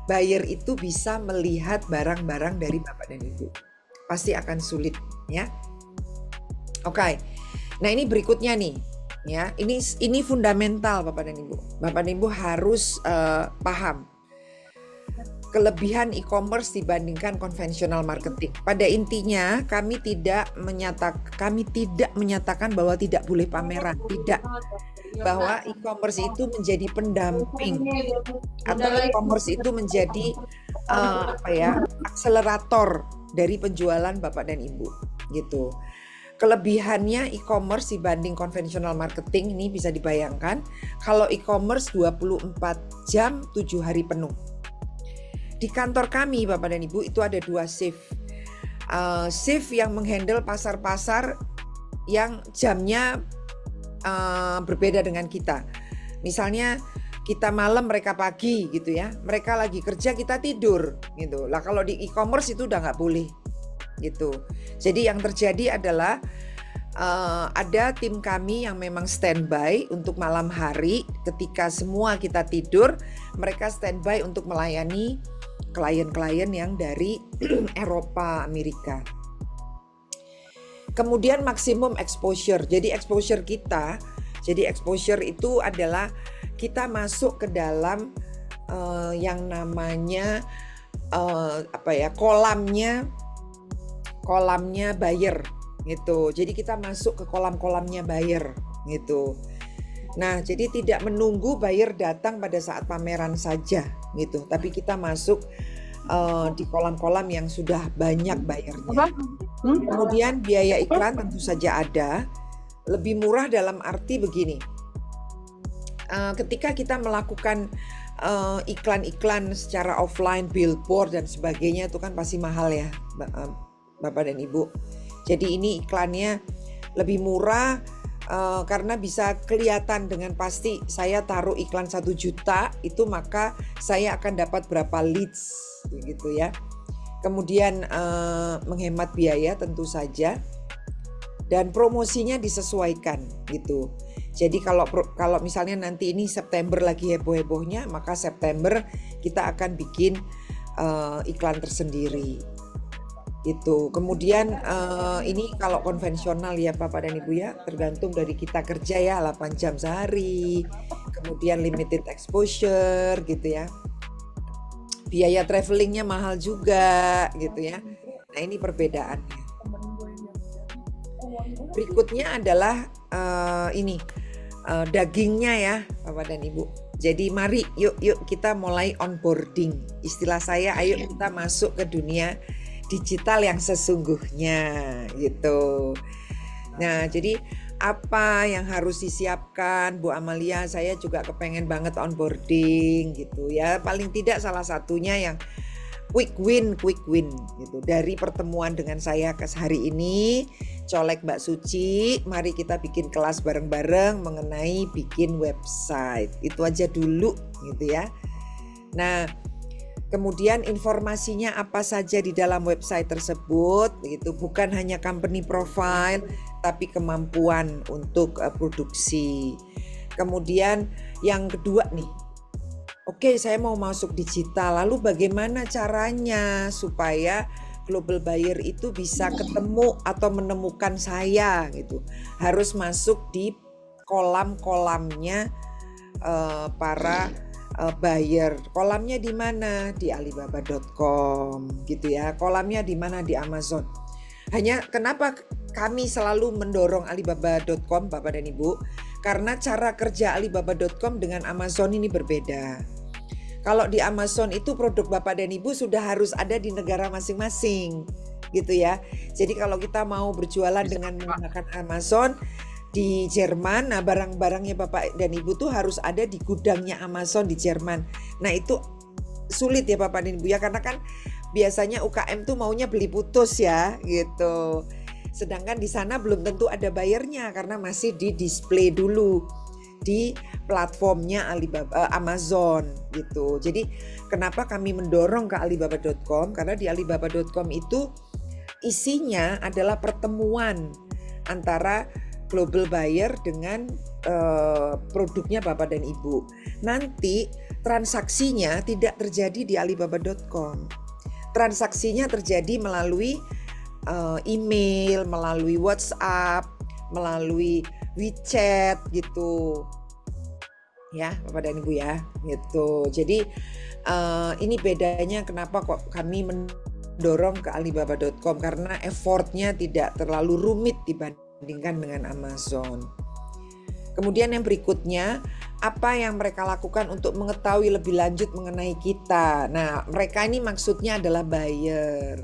buyer itu bisa melihat barang-barang dari Bapak dan Ibu? Pasti akan sulit ya. Oke. Nah, ini berikutnya nih ya. Ini fundamental Bapak dan Ibu. Bapak dan Ibu harus paham kelebihan e-commerce dibandingkan konvensional marketing. Pada intinya kami tidak menyatakan bahwa tidak boleh pameran, tidak. Bahwa e-commerce itu menjadi pendamping atau e-commerce itu menjadi akselerator dari penjualan Bapak dan Ibu gitu. Kelebihannya e-commerce dibanding konvensional marketing ini bisa dibayangkan kalau e-commerce 24 jam 7 hari penuh. Di kantor kami Bapak dan Ibu itu ada 2 shift. Shift yang menghandle pasar-pasar yang jamnya berbeda dengan kita. Misalnya kita malam mereka pagi gitu ya. Mereka lagi kerja kita tidur gitu. Lah kalau di e-commerce itu udah nggak boleh gitu. Jadi yang terjadi adalah ada tim kami yang memang standby untuk malam hari ketika semua kita tidur, mereka standby untuk melayani klien-klien yang dari Eropa, Amerika. Kemudian maksimum exposure. Jadi exposure itu adalah kita masuk ke dalam yang namanya kolamnya buyer gitu. Jadi kita masuk ke kolam-kolamnya buyer gitu. Nah, jadi tidak menunggu buyer datang pada saat pameran saja gitu, tapi kita masuk di kolam-kolam yang sudah banyak buyernya. Kemudian biaya iklan tentu saja ada, lebih murah dalam arti begini. Ketika kita melakukan iklan-iklan secara offline, billboard dan sebagainya itu kan pasti mahal ya, Bapak dan Ibu. Jadi ini iklannya lebih murah. Karena bisa kelihatan dengan pasti saya taruh iklan 1 juta itu maka saya akan dapat berapa leads gitu ya. Kemudian menghemat biaya tentu saja dan promosinya disesuaikan gitu. Jadi kalau misalnya nanti ini September lagi heboh-hebohnya, maka September kita akan bikin iklan tersendiri. Itu. Kemudian ini kalau konvensional ya Bapak dan Ibu ya, tergantung dari kita kerja ya 8 jam sehari. Kemudian limited exposure gitu ya. Biaya travelingnya mahal juga gitu ya. Nah, ini perbedaannya. Berikutnya adalah ini dagingnya ya Bapak dan Ibu. Jadi mari yuk kita mulai onboarding. Istilah saya ayo kita masuk ke dunia digital yang sesungguhnya gitu. Nah, jadi apa yang harus disiapkan Bu Amalia? Saya juga kepengen banget onboarding gitu ya. Paling tidak salah satunya yang quick win gitu. Dari pertemuan dengan saya hari ini, colek Mbak Suci, mari kita bikin kelas bareng-bareng mengenai bikin website. Itu aja dulu gitu ya. Nah, kemudian informasinya apa saja di dalam website tersebut gitu, bukan hanya company profile tapi kemampuan untuk produksi. Kemudian yang kedua nih, oke, saya mau masuk digital, lalu bagaimana caranya supaya global buyer itu bisa ketemu atau menemukan saya gitu. Harus masuk di kolam-kolamnya para buyer. Kolamnya di mana? Di alibaba.com gitu ya. Kolamnya di mana? Di Amazon. Hanya kenapa kami selalu mendorong alibaba.com Bapak dan Ibu? Karena cara kerja alibaba.com dengan Amazon ini berbeda. Kalau di Amazon itu produk Bapak dan Ibu sudah harus ada di negara masing-masing gitu ya. Jadi kalau kita mau berjualan dengan menggunakan Amazon di Jerman, nah barang-barangnya Bapak dan Ibu tuh harus ada di gudangnya Amazon di Jerman. Nah itu sulit ya Bapak dan Ibu ya, karena kan biasanya UKM tuh maunya beli putus ya gitu. Sedangkan di sana belum tentu ada bayarnya karena masih di display dulu di platformnya Alibaba, Amazon gitu. Jadi kenapa kami mendorong ke alibaba.com? Karena di alibaba.com itu isinya adalah pertemuan antara global buyer dengan produknya Bapak dan Ibu. Nanti transaksinya tidak terjadi di alibaba.com. Transaksinya terjadi melalui email, melalui WhatsApp, melalui WeChat gitu. Ya, Bapak dan Ibu ya, gitu. Jadi ini bedanya kenapa kok kami mendorong ke alibaba.com, karena effortnya tidak terlalu rumit dibandingkan dengan Amazon. Kemudian yang berikutnya, apa yang mereka lakukan untuk mengetahui lebih lanjut mengenai kita. Nah, mereka ini maksudnya adalah buyer.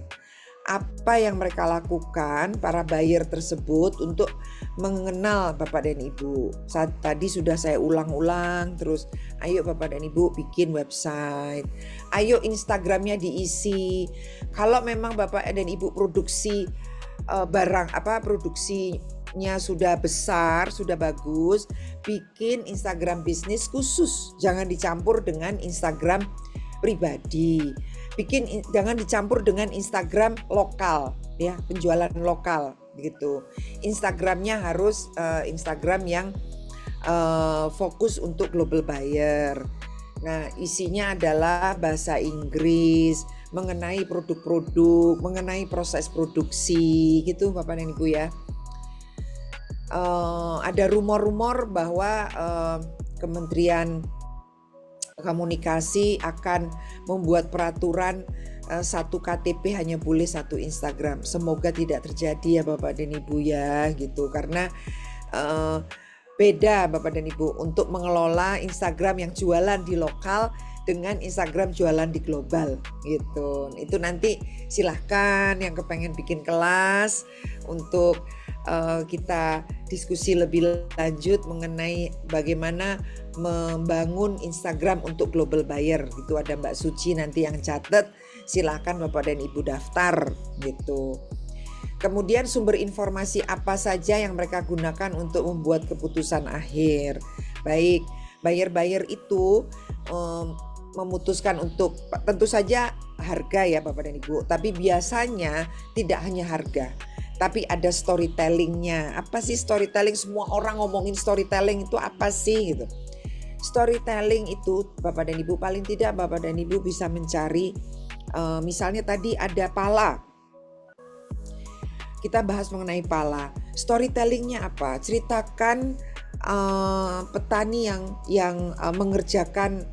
Apa yang mereka lakukan para buyer tersebut untuk mengenal Bapak dan Ibu. Tadi sudah saya ulang-ulang terus, ayo Bapak dan Ibu bikin website, ayo Instagramnya diisi. Kalau memang Bapak dan Ibu produksi produksinya sudah besar, sudah bagus, bikin Instagram bisnis khusus, jangan dicampur dengan Instagram pribadi. Jangan dicampur dengan Instagram lokal ya, penjualan lokal gitu. Instagramnya harus Instagram yang fokus untuk global buyer. Nah, isinya adalah bahasa Inggris, mengenai produk-produk, mengenai proses produksi gitu Bapak dan Ibu ya. Ada rumor-rumor bahwa Kementerian Komunikasi akan membuat peraturan satu KTP hanya boleh satu Instagram. Semoga tidak terjadi ya Bapak dan Ibu ya gitu, karena beda Bapak dan Ibu untuk mengelola Instagram yang jualan di lokal dengan Instagram jualan di global gitu. Itu nanti silahkan yang kepengen bikin kelas untuk kita diskusi lebih lanjut mengenai bagaimana membangun Instagram untuk global buyer gitu. Ada Mbak Suci nanti yang catat, silahkan Bapak dan Ibu daftar gitu. Kemudian sumber informasi apa saja yang mereka gunakan untuk membuat keputusan akhir. Baik, buyer-buyer itu memutuskan untuk tentu saja harga ya Bapak dan Ibu, tapi biasanya tidak hanya harga, tapi ada storytellingnya. Apa sih storytelling? Semua orang ngomongin storytelling itu apa sih gitu. Storytelling itu Bapak dan Ibu, paling tidak Bapak dan Ibu bisa mencari misalnya tadi ada pala. Kita bahas mengenai pala. Storytellingnya apa? Ceritakan petani yang mengerjakan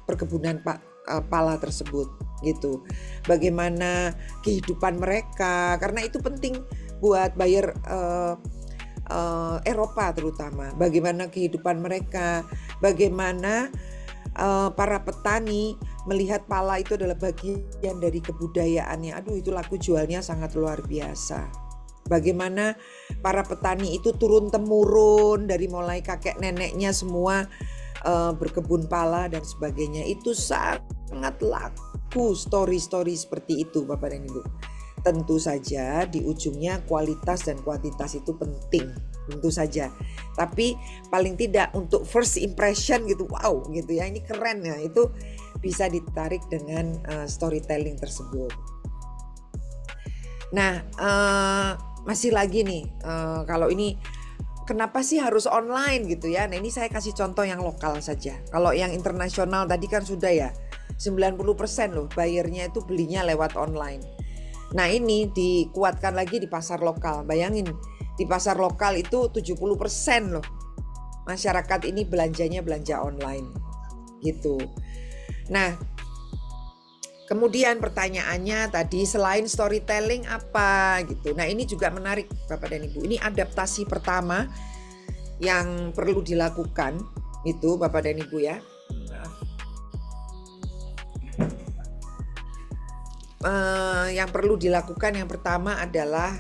perkebunan pala tersebut gitu. Bagaimana kehidupan mereka, karena itu penting buat buyer Eropa terutama. Bagaimana kehidupan mereka, bagaimana para petani melihat pala itu adalah bagian dari kebudayaannya. Aduh, itu laku jualnya sangat luar biasa. Bagaimana para petani itu turun-temurun dari mulai kakek neneknya semua berkebun pala dan sebagainya. Itu sangat laku story-story seperti itu Bapak dan Ibu. Tentu saja di ujungnya kualitas dan kuantitas itu penting, tentu saja. Tapi paling tidak untuk first impression gitu, wow gitu ya, ini keren ya, itu bisa ditarik dengan storytelling tersebut. Nah, masih lagi nih, kalau ini kenapa sih harus online gitu ya? Nah, ini saya kasih contoh yang lokal saja. Kalau yang internasional tadi kan sudah ya, 90% loh buyernya itu belinya lewat online. Nah, ini dikuatkan lagi di pasar lokal. Bayangin, di pasar lokal itu 70% loh masyarakat ini belanjanya belanja online gitu. Nah, kemudian pertanyaannya tadi selain storytelling apa gitu. Nah, ini juga menarik Bapak dan Ibu. Ini adaptasi pertama yang perlu dilakukan itu Bapak dan Ibu ya. Yang perlu dilakukan yang pertama adalah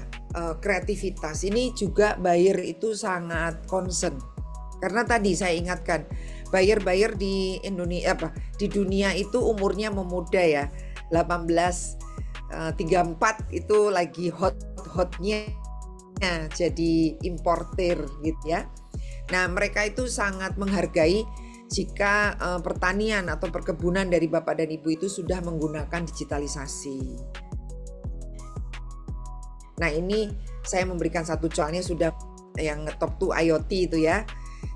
kreativitas. Ini juga buyer itu sangat concern. Karena tadi saya ingatkan, buyer di Indonesia di dunia itu umurnya memuda ya. 1834 itu lagi hot-hotnya jadi importer gitu ya. Nah, mereka itu sangat menghargai jika pertanian atau perkebunan dari Bapak dan Ibu itu sudah menggunakan digitalisasi. Nah, ini saya memberikan satu contohnya sudah yang ngetop tuh IoT itu ya.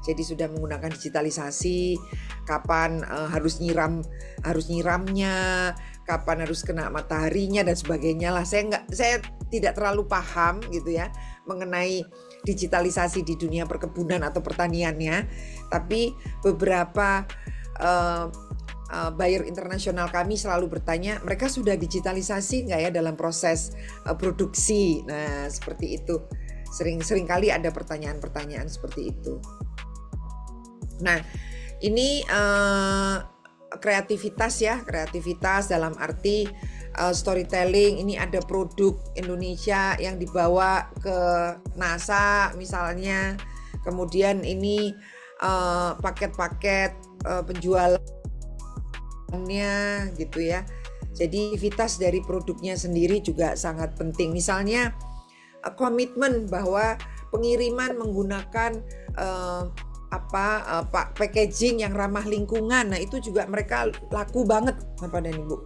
Jadi sudah menggunakan digitalisasi, kapan harus nyiramnya, kapan harus kena mataharinya dan sebagainya lah. Saya tidak terlalu paham gitu ya mengenai digitalisasi di dunia perkebunan atau pertaniannya, tapi beberapa buyer internasional kami selalu bertanya, mereka sudah digitalisasi nggak ya dalam proses produksi? Nah, seperti itu. Sering kali ada pertanyaan-pertanyaan seperti itu. Nah, ini kreativitas dalam arti storytelling. Ini ada produk Indonesia yang dibawa ke NASA misalnya, kemudian ini paket-paket penjualannya gitu ya. Jadi aktivitas dari produknya sendiri juga sangat penting. Misalnya komitmen bahwa pengiriman menggunakan packaging yang ramah lingkungan. Nah, itu juga mereka laku banget Bapak dan Ibu.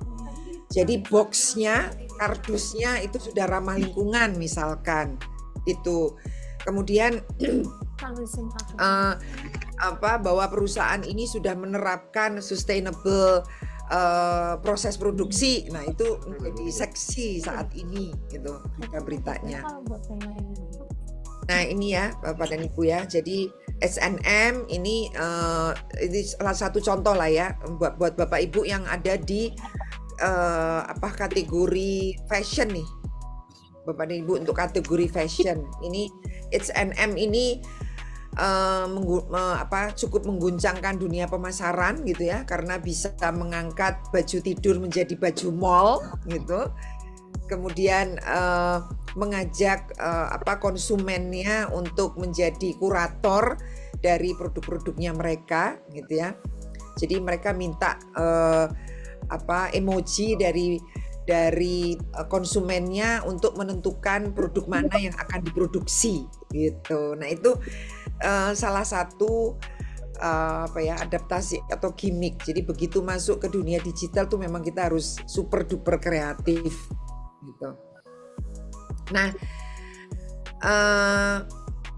Jadi boxnya, kardusnya itu sudah ramah lingkungan misalkan itu. Kemudian bahwa perusahaan ini sudah menerapkan sustainable proses produksi. Nah, itu menjadi seksi saat ini gitu beritanya. Nah, ini ya Bapak dan Ibu ya. Jadi S&M ini salah satu contoh lah ya buat Bapak Ibu yang ada di kategori fashion nih. Bapak dan Ibu untuk kategori fashion ini H&M ini cukup mengguncangkan dunia pemasaran gitu ya, karena bisa mengangkat baju tidur menjadi baju mall gitu. Kemudian mengajak konsumennya untuk menjadi kurator dari produk-produknya mereka gitu ya. Jadi mereka minta emoji dari konsumennya untuk menentukan produk mana yang akan diproduksi gitu. Nah, itu salah satu adaptasi atau gimmick. Jadi begitu masuk ke dunia digital tuh memang kita harus super duper kreatif gitu. Nah,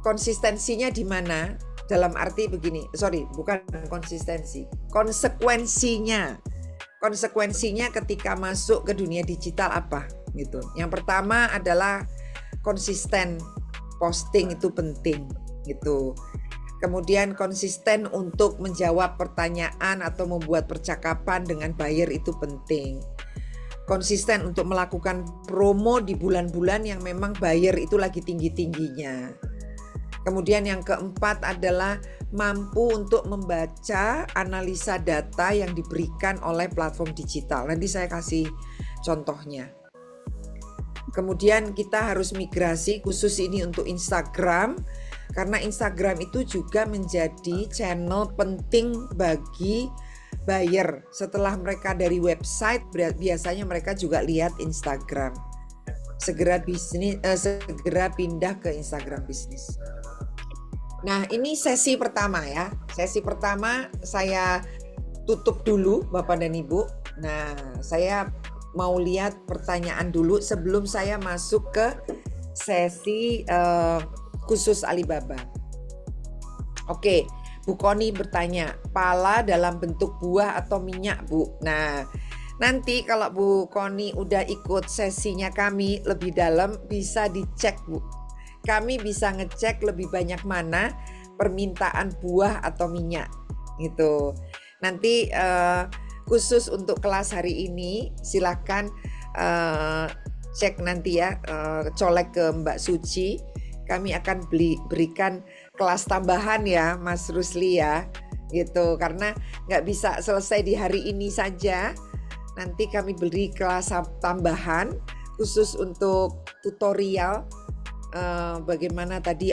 konsistensinya di mana? Dalam arti begini, bukan konsistensi, konsekuensinya ketika masuk ke dunia digital apa gitu. Yang pertama adalah konsisten posting itu penting gitu. Kemudian konsisten untuk menjawab pertanyaan atau membuat percakapan dengan buyer itu penting. Konsisten untuk melakukan promo di bulan-bulan yang memang buyer itu lagi tinggi-tingginya. Kemudian yang keempat adalah mampu untuk membaca analisa data yang diberikan oleh platform digital. Nanti saya kasih contohnya. Kemudian kita harus migrasi khusus ini untuk Instagram, karena Instagram itu juga menjadi channel penting bagi buyer. Setelah mereka dari website, biasanya mereka juga lihat Instagram. Segera pindah ke Instagram bisnis. Nah, ini sesi pertama ya. Sesi pertama saya tutup dulu Bapak dan Ibu. Nah, saya mau lihat pertanyaan dulu sebelum saya masuk ke sesi khusus Alibaba. Oke, Bu Koni bertanya, pala dalam bentuk buah atau minyak, Bu? Nah, nanti kalau Bu Koni udah ikut sesinya kami lebih dalam, bisa dicek, Bu. Kami bisa ngecek lebih banyak mana permintaan buah atau minyak gitu. Nanti khusus untuk kelas hari ini silakan cek nanti ya, colek ke Mbak Suci. Kami akan berikan kelas tambahan ya Mas Rusli ya gitu, karena nggak bisa selesai di hari ini saja. Nanti kami beri kelas tambahan khusus untuk tutorial. Bagaimana tadi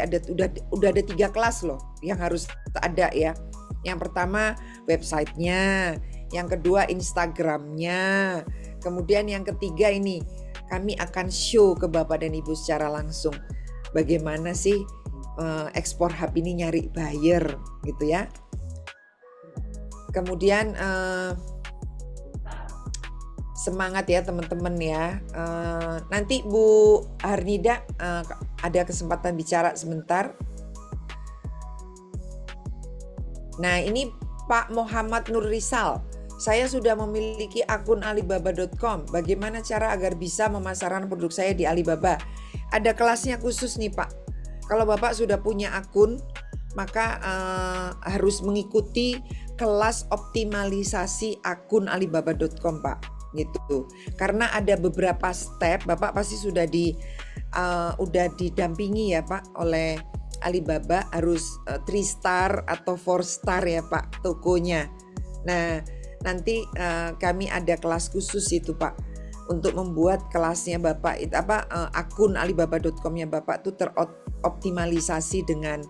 udah ada 3 kelas loh yang harus ada ya. Yang pertama websitenya, yang kedua Instagramnya, kemudian yang ketiga ini kami akan show ke Bapak dan Ibu secara langsung bagaimana sih Ekspor Hub ini nyari buyer gitu ya. Kemudian semangat ya teman-teman ya. Nanti Bu Harnida ada kesempatan bicara sebentar. Nah, ini Pak Muhammad Nur Rizal. Saya sudah memiliki akun alibaba.com. Bagaimana cara agar bisa memasarkan produk saya di Alibaba? Ada kelasnya khusus nih Pak. Kalau Bapak sudah punya akun, maka harus mengikuti kelas optimalisasi akun alibaba.com Pak. Gitu. Karena ada beberapa step, Bapak pasti sudah udah didampingi ya Pak oleh Alibaba, harus 3 star atau 4 star ya Pak tokonya. Nah, nanti kami ada kelas khusus itu Pak untuk membuat kelasnya Bapak itu akun alibaba.com-nya Bapak itu teroptimalisasi dengan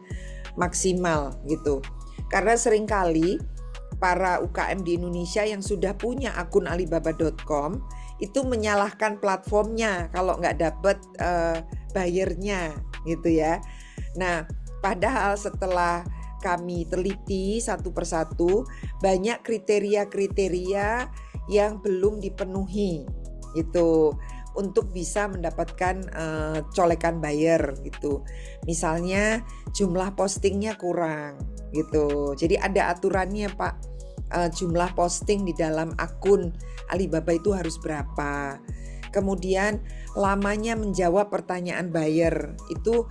maksimal gitu. Karena seringkali para UKM di Indonesia yang sudah punya akun alibaba.com itu menyalahkan platformnya kalau nggak dapet buyernya gitu ya. Nah, padahal setelah kami teliti satu persatu, banyak kriteria-kriteria yang belum dipenuhi gitu untuk bisa mendapatkan colekan buyer gitu. Misalnya jumlah postingnya kurang gitu. Jadi ada aturannya Pak, jumlah posting di dalam akun Alibaba itu harus berapa. Kemudian lamanya menjawab pertanyaan buyer itu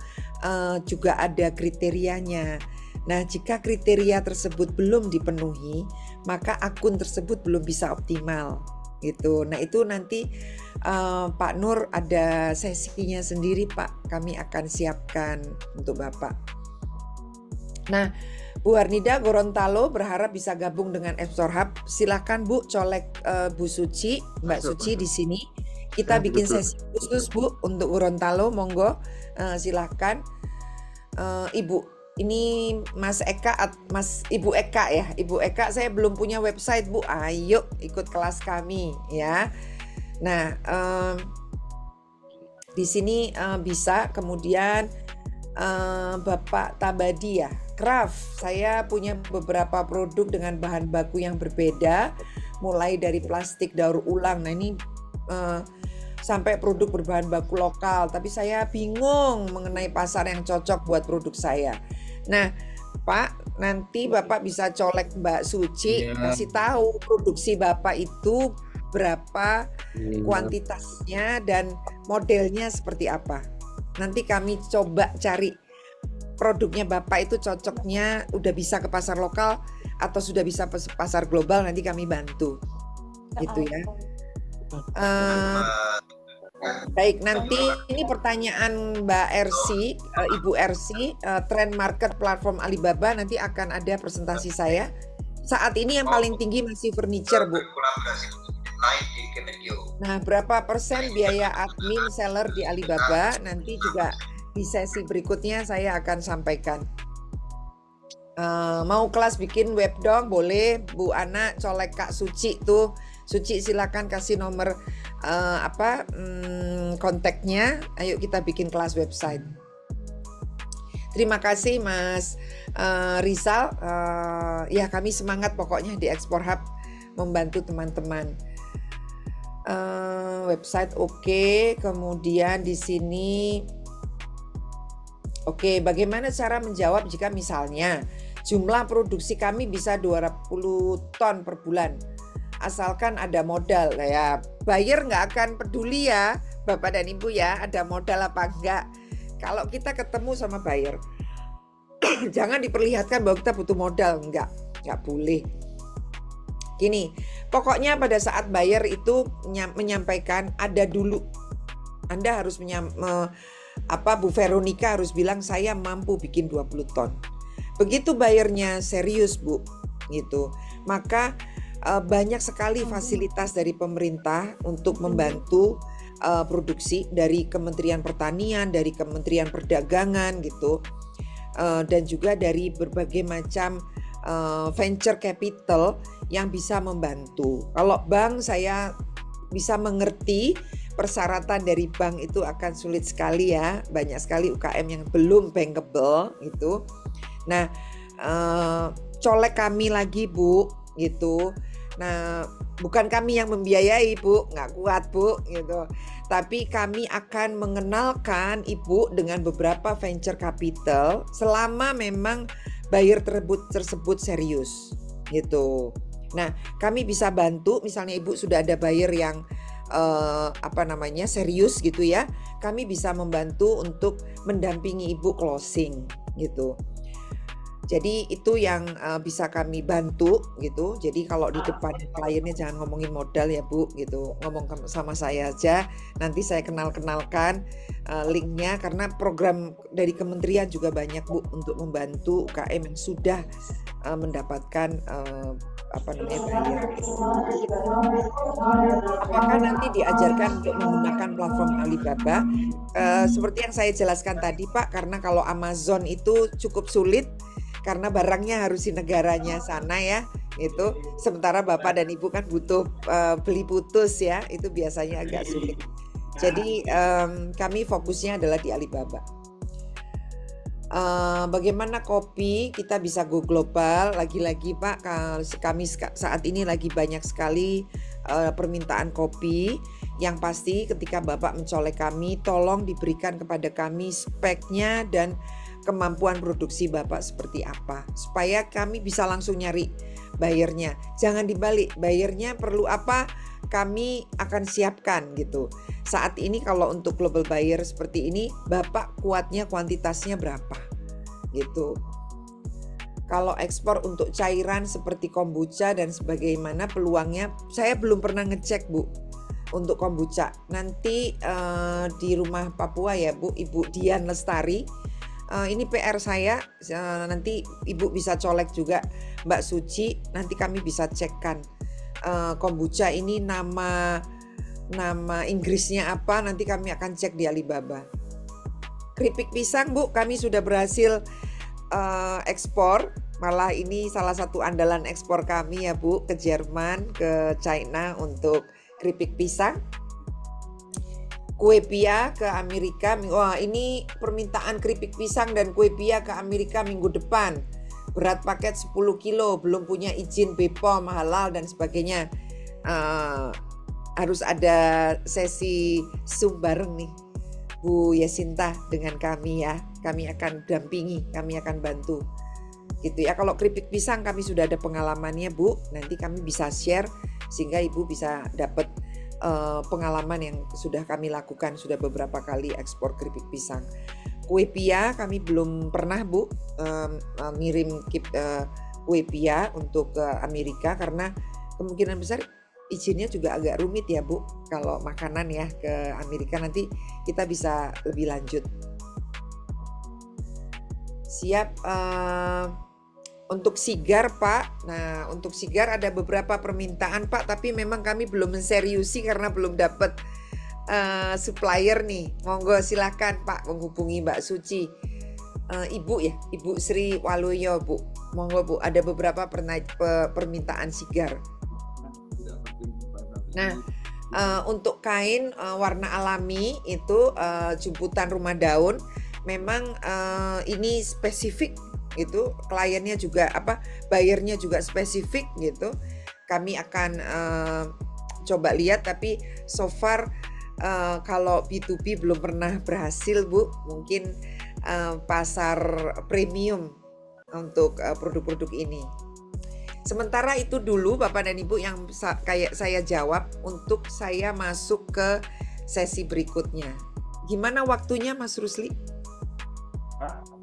juga ada kriterianya. Nah, jika kriteria tersebut belum dipenuhi, maka akun tersebut belum bisa optimal gitu. Nah, itu nanti Pak Nur ada sesinya sendiri Pak. Kami akan siapkan untuk Bapak. Nah, Bu Harnida Gorontalo berharap bisa gabung dengan Ekspor Hub. Silakan Bu, colek Bu Suci, Mbak Suci di sini. Kita bikin sesi khusus Bu untuk Gorontalo, monggo silakan. Ibu, ini Ibu Eka ya. Ibu Eka, saya belum punya website Bu. Ayo ikut kelas kami ya. Nah, di sini bisa. Kemudian Bapak Tabadi ya, craft. Saya punya beberapa produk dengan bahan baku yang berbeda, mulai dari plastik daur ulang. Nah, ini sampai produk berbahan baku lokal, tapi saya bingung mengenai pasar yang cocok buat produk saya. Nah, Pak, nanti Bapak bisa colek Mbak Suci, kasih tahu produksi Bapak itu berapa kuantitasnya dan modelnya seperti apa. Nanti kami coba cari produknya Bapak itu cocoknya udah bisa ke pasar lokal atau sudah bisa ke pasar global, nanti kami bantu. Gitu ya. Baik, nanti ini pertanyaan Mbak Ersi, Ibu Ersi, trend market platform Alibaba, nanti akan ada presentasi saya. Saat ini yang paling tinggi masih furniture, Bu. Nah, berapa persen biaya admin seller di Alibaba, nanti juga di sesi berikutnya saya akan sampaikan. Mau kelas bikin web dong, boleh Bu Ana, colek Kak Suci tuh. Suci silakan kasih nomor kontaknya. Ayo kita bikin kelas website. Terima kasih Mas Rizal. Ya kami semangat pokoknya di Ekspor Hub membantu teman-teman. Website oke. Kemudian di sini oke, bagaimana cara menjawab jika misalnya jumlah produksi kami bisa 20 ton per bulan? Asalkan ada modal. Ya, buyer nggak akan peduli ya, Bapak dan Ibu ya, ada modal apa enggak. Kalau kita ketemu sama buyer, jangan diperlihatkan bahwa kita butuh modal, enggak boleh. Gini, pokoknya pada saat buyer itu menyampaikan ada dulu. Anda harus Bu Veronica harus bilang saya mampu bikin 20 ton. Begitu buyernya serius, Bu, gitu. Maka banyak sekali fasilitas dari pemerintah untuk membantu produksi dari Kementerian Pertanian, dari Kementerian Perdagangan gitu, dan juga dari berbagai macam venture capital yang bisa membantu. Kalau bank saya bisa mengerti persyaratan dari bank itu akan sulit sekali ya, banyak sekali UKM yang belum bankable gitu. Nah, colek kami lagi Bu gitu. Nah, bukan kami yang membiayai Bu, nggak kuat Bu gitu. Tapi kami akan mengenalkan Ibu dengan beberapa venture capital selama memang buyer tersebut serius gitu. Nah, kami bisa bantu misalnya Ibu sudah ada buyer yang serius gitu ya. Kami bisa membantu untuk mendampingi Ibu closing gitu. Jadi itu yang bisa kami bantu gitu. Jadi kalau di depan kliennya jangan ngomongin modal ya Bu gitu. Ngomong sama saya aja. Nanti saya kenalkan linknya karena program dari kementerian juga banyak Bu untuk membantu UKM yang sudah mendapatkan buyer. Apakah nanti diajarkan untuk menggunakan platform Alibaba? Seperti yang saya jelaskan tadi Pak, karena kalau Amazon itu cukup sulit karena barangnya harus di negaranya sana ya itu. Sementara Bapak dan Ibu kan butuh beli putus ya, itu biasanya agak sulit. Jadi kami fokusnya adalah di Alibaba. Bagaimana kopi kita bisa go global? Lagi-lagi Pak, kami saat ini lagi banyak sekali permintaan kopi. Yang pasti ketika Bapak mencolek kami, tolong diberikan kepada kami speknya dan kemampuan produksi Bapak seperti apa, supaya kami bisa langsung nyari buyernya. Jangan dibalik, buyernya perlu apa, kami akan siapkan gitu. Saat ini kalau untuk global buyer seperti ini, Bapak kuatnya kuantitasnya berapa gitu. Kalau ekspor untuk cairan seperti kombucha dan sebagaimana peluangnya, saya belum pernah ngecek Bu untuk kombucha. Nanti di rumah Papua ya Bu, Ibu Dian Lestari. Ini PR saya, nanti Ibu bisa colek juga Mbak Suci, nanti kami bisa cekkan kombucha ini nama Inggrisnya apa, nanti kami akan cek di Alibaba. Keripik pisang Bu, kami sudah berhasil ekspor, malah ini salah satu andalan ekspor kami ya Bu, ke Jerman, ke China untuk keripik pisang. Kue pia ke Amerika, wah ini permintaan keripik pisang dan kue pia ke Amerika minggu depan. Berat paket 10 kilo, belum punya izin BPOM, halal dan sebagainya. harus ada sesi Zoom bareng nih Bu Yasinta dengan kami ya. Kami akan dampingi, kami akan bantu. Gitu ya. Kalau keripik pisang kami sudah ada pengalamannya Bu. Nanti kami bisa share sehingga Ibu bisa dapat pengalaman yang sudah kami lakukan, sudah beberapa kali ekspor keripik pisang. Kue pia kami belum pernah Bu ngirim kue pia untuk ke Amerika karena kemungkinan besar izinnya juga agak rumit ya Bu. Kalau makanan ya ke Amerika nanti kita bisa lebih lanjut. Siap. Untuk sigar Pak, nah untuk sigar ada beberapa permintaan Pak, tapi memang kami belum menseriusi karena belum dapat supplier nih. Monggo silakan Pak menghubungi Mbak Suci. Ibu ya, Ibu Sri Waluyo Bu. Monggo Bu, ada beberapa permintaan sigar. Nah untuk kain warna alami itu jemputan rumah daun, memang ini spesifik gitu, kliennya juga bayarnya juga spesifik gitu. Kami akan coba lihat, tapi so far kalau B2B belum pernah berhasil Bu. Mungkin pasar premium untuk produk-produk ini. Sementara itu dulu Bapak dan Ibu yang kayak saya jawab, untuk saya masuk ke sesi berikutnya. Gimana waktunya Mas Rusli?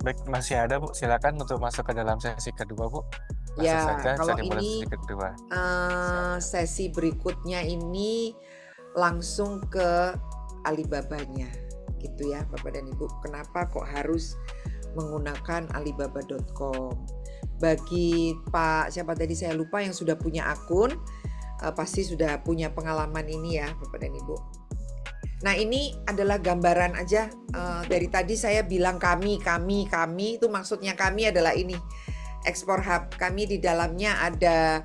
Baik, masih ada Bu, silakan untuk masuk ke dalam sesi kedua Bu. Langsung Ya, saja kalau bisa dimulai ini sesi kedua. sesi berikutnya ini langsung ke Alibabanya gitu ya Bapak dan Ibu. Kenapa kok harus menggunakan alibaba.com? Bagi Pak siapa tadi saya lupa yang sudah punya akun, pasti sudah punya pengalaman ini ya Bapak dan Ibu. Nah ini adalah gambaran aja, dari tadi saya bilang kami itu maksudnya kami adalah ini Ekspor Hub. Kami di dalamnya ada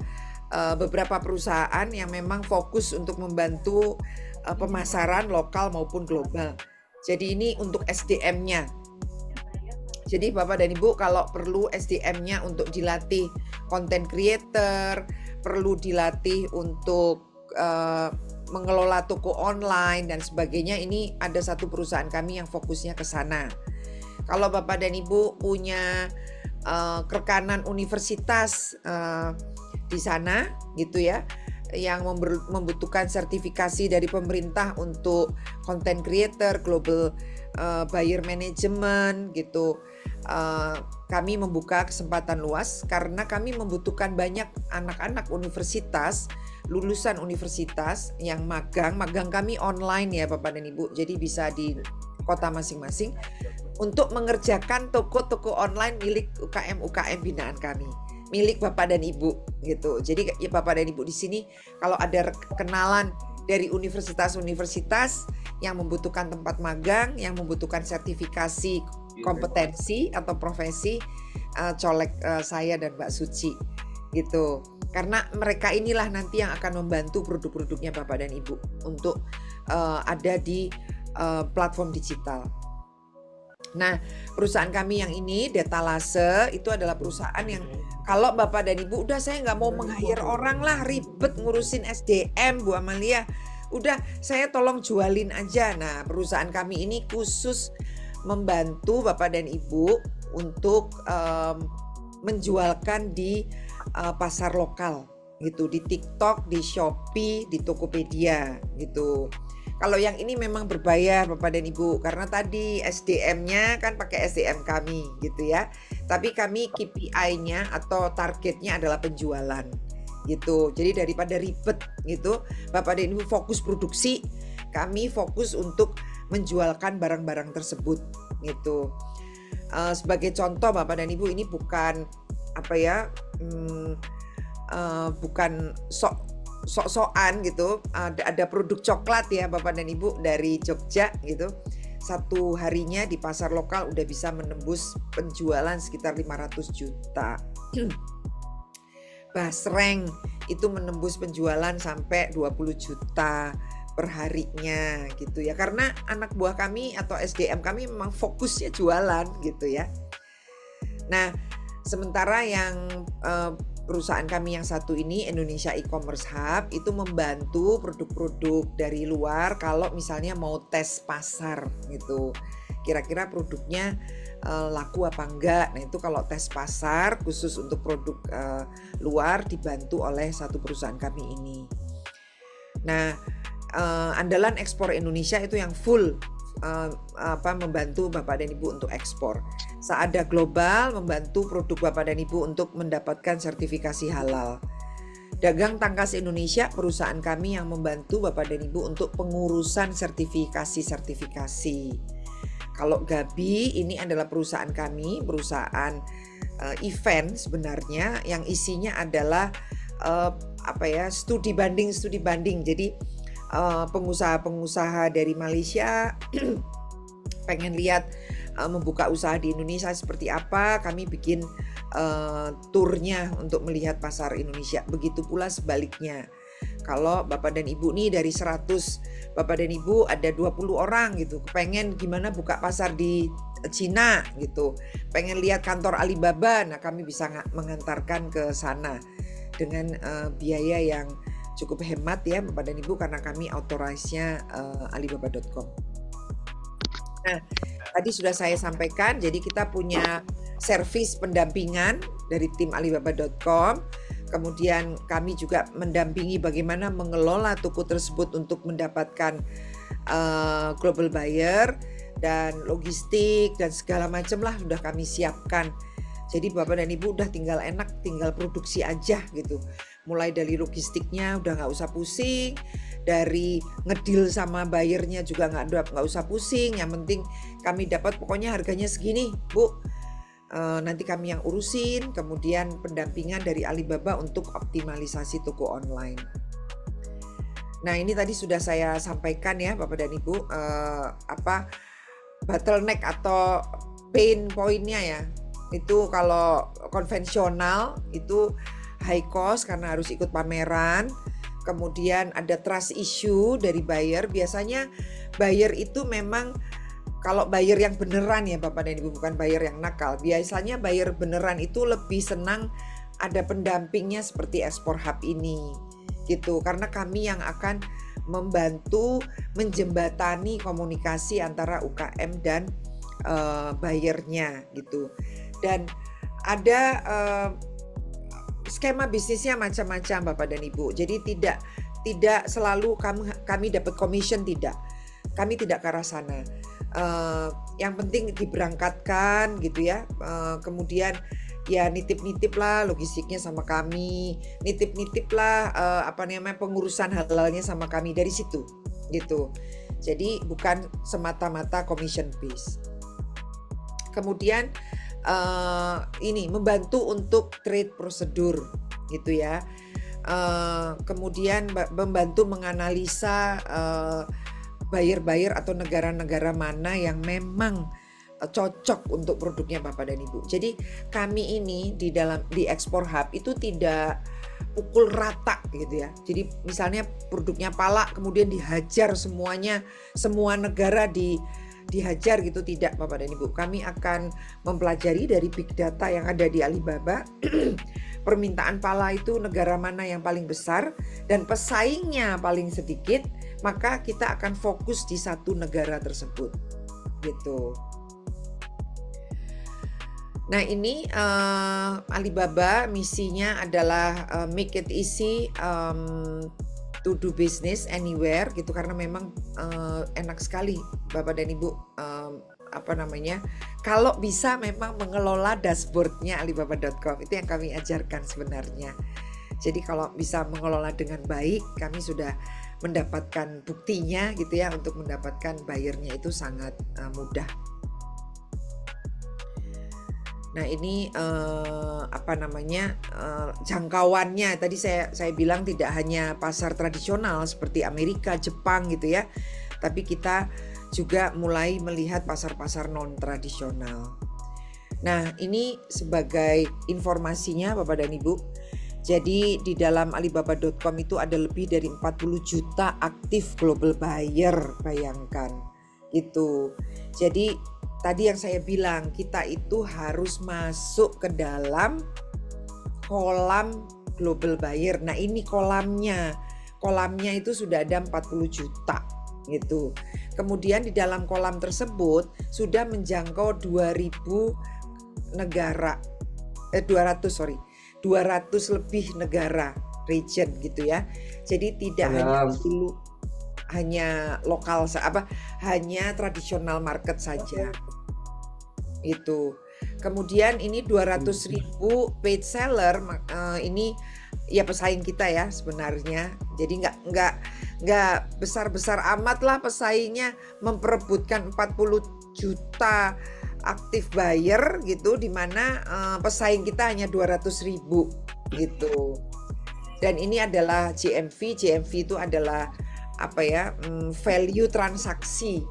beberapa perusahaan yang memang fokus untuk membantu pemasaran lokal maupun global. Jadi ini untuk SDM-nya. Jadi Bapak dan Ibu kalau perlu SDM-nya untuk dilatih content creator, perlu dilatih untuk mengelola toko online dan sebagainya, ini ada satu perusahaan kami yang fokusnya ke sana. Kalau Bapak dan Ibu punya rekanan universitas di sana gitu ya, yang membutuhkan sertifikasi dari pemerintah untuk content creator, global buyer management gitu, kami membuka kesempatan luas karena kami membutuhkan banyak anak-anak universitas, lulusan universitas yang magang kami online ya Bapak dan Ibu, jadi bisa di kota masing-masing untuk mengerjakan toko-toko online milik UKM binaan kami, milik Bapak dan Ibu gitu. Jadi ya Bapak dan Ibu di sini kalau ada kenalan dari universitas-universitas yang membutuhkan tempat magang, yang membutuhkan sertifikasi kompetensi atau profesi, colek saya dan Mbak Suci gitu. Karena mereka inilah nanti yang akan membantu produk-produknya Bapak dan Ibu untuk ada di platform digital. Nah, perusahaan kami yang ini Detalase itu adalah perusahaan yang kalau Bapak dan Ibu udah saya nggak mau meng-hire orang lah, ribet ngurusin SDM Bu Amalia. Udah saya tolong jualin aja. Nah, perusahaan kami ini khusus membantu Bapak dan Ibu untuk menjualkan di pasar lokal gitu, di TikTok, di Shopee, di Tokopedia gitu. Kalau yang ini memang berbayar Bapak dan Ibu karena tadi SDM-nya kan pakai SDM kami gitu ya. Tapi kami KPI-nya atau targetnya adalah penjualan gitu. Jadi daripada ribet gitu, Bapak dan Ibu fokus produksi, kami fokus untuk menjualkan barang-barang tersebut gitu. Sebagai contoh Bapak dan Ibu, ini bukan bukan sok-sokan gitu. Ada produk coklat ya Bapak dan Ibu dari Jogja gitu. Satu harinya di pasar lokal udah bisa menembus penjualan sekitar 500 juta. Basreng itu menembus penjualan sampai 20 juta per harinya gitu ya. Karena anak buah kami atau SDM kami memang fokusnya jualan gitu ya. Nah, sementara yang perusahaan kami yang satu ini, Indonesia E-commerce Hub, itu membantu produk-produk dari luar kalau misalnya mau tes pasar gitu. Kira-kira produknya laku apa enggak. Nah, itu kalau tes pasar khusus untuk produk luar dibantu oleh satu perusahaan kami ini. Nah, andalan ekspor Indonesia itu yang full membantu Bapak dan Ibu untuk ekspor. Saada Global membantu produk Bapak dan Ibu untuk mendapatkan sertifikasi halal. Dagang Tangkas Indonesia perusahaan kami yang membantu Bapak dan Ibu untuk pengurusan sertifikasi. Kalau Gabi ini adalah perusahaan kami, perusahaan event sebenarnya yang isinya adalah studi banding. Jadi pengusaha-pengusaha dari Malaysia pengen lihat membuka usaha di Indonesia seperti apa, kami bikin turnya untuk melihat pasar Indonesia. Begitu pula sebaliknya. Kalau Bapak dan Ibu nih dari 100 Bapak dan Ibu ada 20 orang gitu, pengen gimana buka pasar di Cina gitu, pengen lihat kantor Alibaba, nah kami bisa mengantarkan ke sana dengan biaya yang cukup hemat ya Bapak dan Ibu, karena kami authorize-nya alibaba.com. Nah, tadi sudah saya sampaikan, jadi kita punya servis pendampingan dari tim alibaba.com. Kemudian kami juga mendampingi bagaimana mengelola toko tersebut untuk mendapatkan global buyer dan logistik dan segala macam lah sudah kami siapkan. Jadi Bapak dan Ibu udah tinggal enak, tinggal produksi aja gitu. Mulai dari logistiknya udah nggak usah pusing, dari ngedil sama buyernya juga nggak usah pusing. Yang penting kami dapat pokoknya harganya segini, Bu. Nanti kami yang urusin, kemudian pendampingan dari Alibaba untuk optimalisasi toko online. Nah, ini tadi sudah saya sampaikan ya Bapak dan Ibu, bottleneck atau pain point-nya ya. Itu kalau konvensional itu high cost karena harus ikut pameran. Kemudian ada trust issue dari buyer. Biasanya buyer itu memang kalau buyer yang beneran ya Bapak dan Ibu, bukan buyer yang nakal. Biasanya buyer beneran itu lebih senang ada pendampingnya seperti Ekspor Hub ini gitu. Karena kami yang akan membantu menjembatani komunikasi antara UKM dan buyernya gitu. Dan ada skema bisnisnya macam-macam Bapak dan Ibu. Jadi tidak selalu kami dapat commission, tidak. Kami tidak ke arah sana. Yang penting diberangkatkan gitu ya. Kemudian ya nitip-nitip lah logistiknya sama kami, nitip-nitip lah pengurusan halalnya sama kami dari situ gitu. Jadi bukan semata-mata commission base. Kemudian ini membantu untuk trade prosedur gitu ya. Kemudian membantu menganalisa buyer-buyer atau negara-negara mana yang memang cocok untuk produknya Bapak dan Ibu. Jadi kami ini di Ekspor Hub itu tidak pukul rata gitu ya. Jadi misalnya produknya pala kemudian dihajar semuanya, semua negara dihajar gitu, tidak Bapak dan Ibu. Kami akan mempelajari dari big data yang ada di Alibaba. Permintaan pala itu negara mana yang paling besar dan pesaingnya paling sedikit, maka kita akan fokus di satu negara tersebut gitu. Nah ini Alibaba misinya adalah make it easy to do business anywhere gitu, karena memang enak sekali Bapak dan Ibu kalau bisa memang mengelola dashboardnya alibaba.com, itu yang kami ajarkan sebenarnya. Jadi kalau bisa mengelola dengan baik, kami sudah mendapatkan buktinya gitu ya, untuk mendapatkan buyernya itu sangat mudah. Nah ini jangkauannya tadi saya bilang tidak hanya pasar tradisional seperti Amerika, Jepang gitu ya, tapi kita juga mulai melihat pasar-pasar non tradisional. Nah ini sebagai informasinya Bapak dan Ibu. Jadi di dalam alibaba.com itu ada lebih dari 40 juta aktif global buyer, bayangkan gitu. Jadi tadi yang saya bilang, kita itu harus masuk ke dalam kolam global buyer. Nah ini kolamnya itu sudah ada 40 juta gitu. Kemudian di dalam kolam tersebut sudah menjangkau 200 negara, 200 lebih negara, region gitu ya. Jadi tidak hanya dulu hanya lokal hanya tradisional market saja. Itu. Kemudian ini 200.000 paid seller, ini ya pesaing kita ya sebenarnya. Jadi nggak besar-besar amat lah pesaingnya, memperebutkan 40 juta aktif buyer gitu, di mana pesaing kita hanya 200.000 gitu. Dan ini adalah GMV itu adalah value transaksi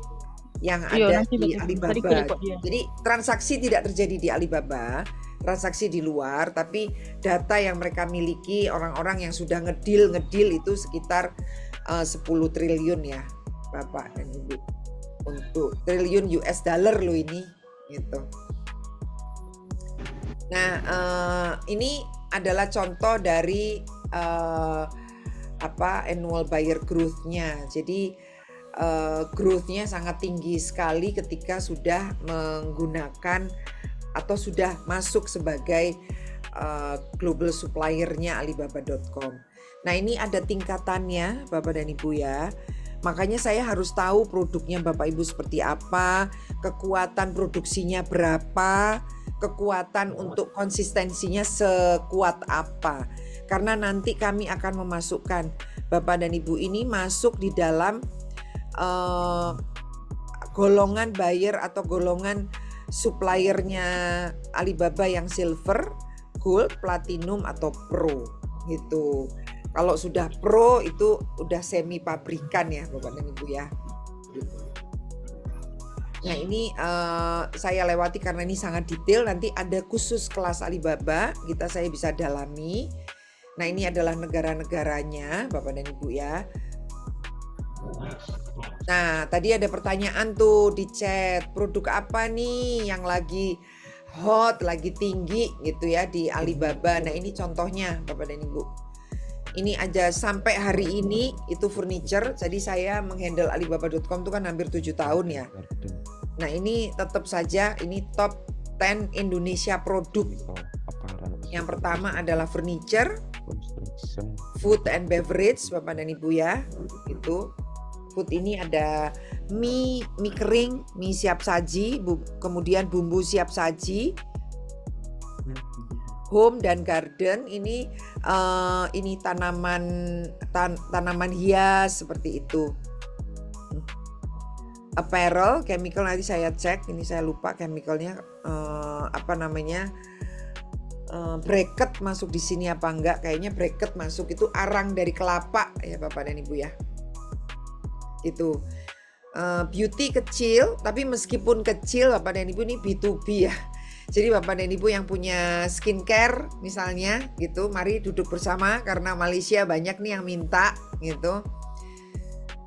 yang ada di Alibaba. Jadi transaksi tidak terjadi di Alibaba, transaksi di luar, tapi data yang mereka miliki orang-orang yang sudah ngedil itu sekitar 10 triliun ya Bapak dan Ibu. Untuk triliun US dollar loh ini gitu. Nah, ini adalah contoh dari annual buyer growth-nya. Jadi growth-nya sangat tinggi sekali ketika sudah menggunakan atau sudah masuk sebagai global supplier-nya Alibaba.com. Nah ini ada tingkatannya Bapak dan Ibu ya. Makanya saya harus tahu produknya Bapak Ibu seperti apa, kekuatan produksinya berapa, kekuatan untuk konsistensinya sekuat apa. Karena nanti kami akan memasukkan Bapak dan Ibu ini masuk di dalam golongan buyer atau golongan suppliernya Alibaba yang silver, gold, platinum atau pro gitu. Kalau sudah pro itu udah semi pabrikan ya Bapak dan Ibu ya. Nah ini saya lewati karena ini sangat detail. Nanti ada khusus kelas Alibaba, saya bisa dalami. Nah ini adalah negara-negaranya Bapak dan Ibu ya. Nah tadi ada pertanyaan tuh di chat, produk apa nih yang lagi hot, lagi tinggi gitu ya di Alibaba. Nah ini contohnya Bapak dan Ibu. Ini aja sampai hari ini itu furniture. Jadi saya menghandle Alibaba.com itu kan hampir 7 tahun ya. Nah ini tetap saja ini top 10 Indonesia produk. Yang pertama adalah furniture, food and beverage Bapak dan Ibu ya. Itu food ini ada mie kering, mie siap saji, kemudian bumbu siap saji. Home dan garden ini tanaman hias seperti itu. Apparel, chemical nanti saya cek, ini saya lupa chemicalnya bracket masuk di sini apa enggak? Kayaknya bracket masuk, itu arang dari kelapa ya Bapak dan Ibu ya. Itu beauty kecil, tapi meskipun kecil Bapak dan Ibu ini B2B ya. Jadi Bapak dan Ibu yang punya skincare misalnya gitu, mari duduk bersama karena Malaysia banyak nih yang minta gitu.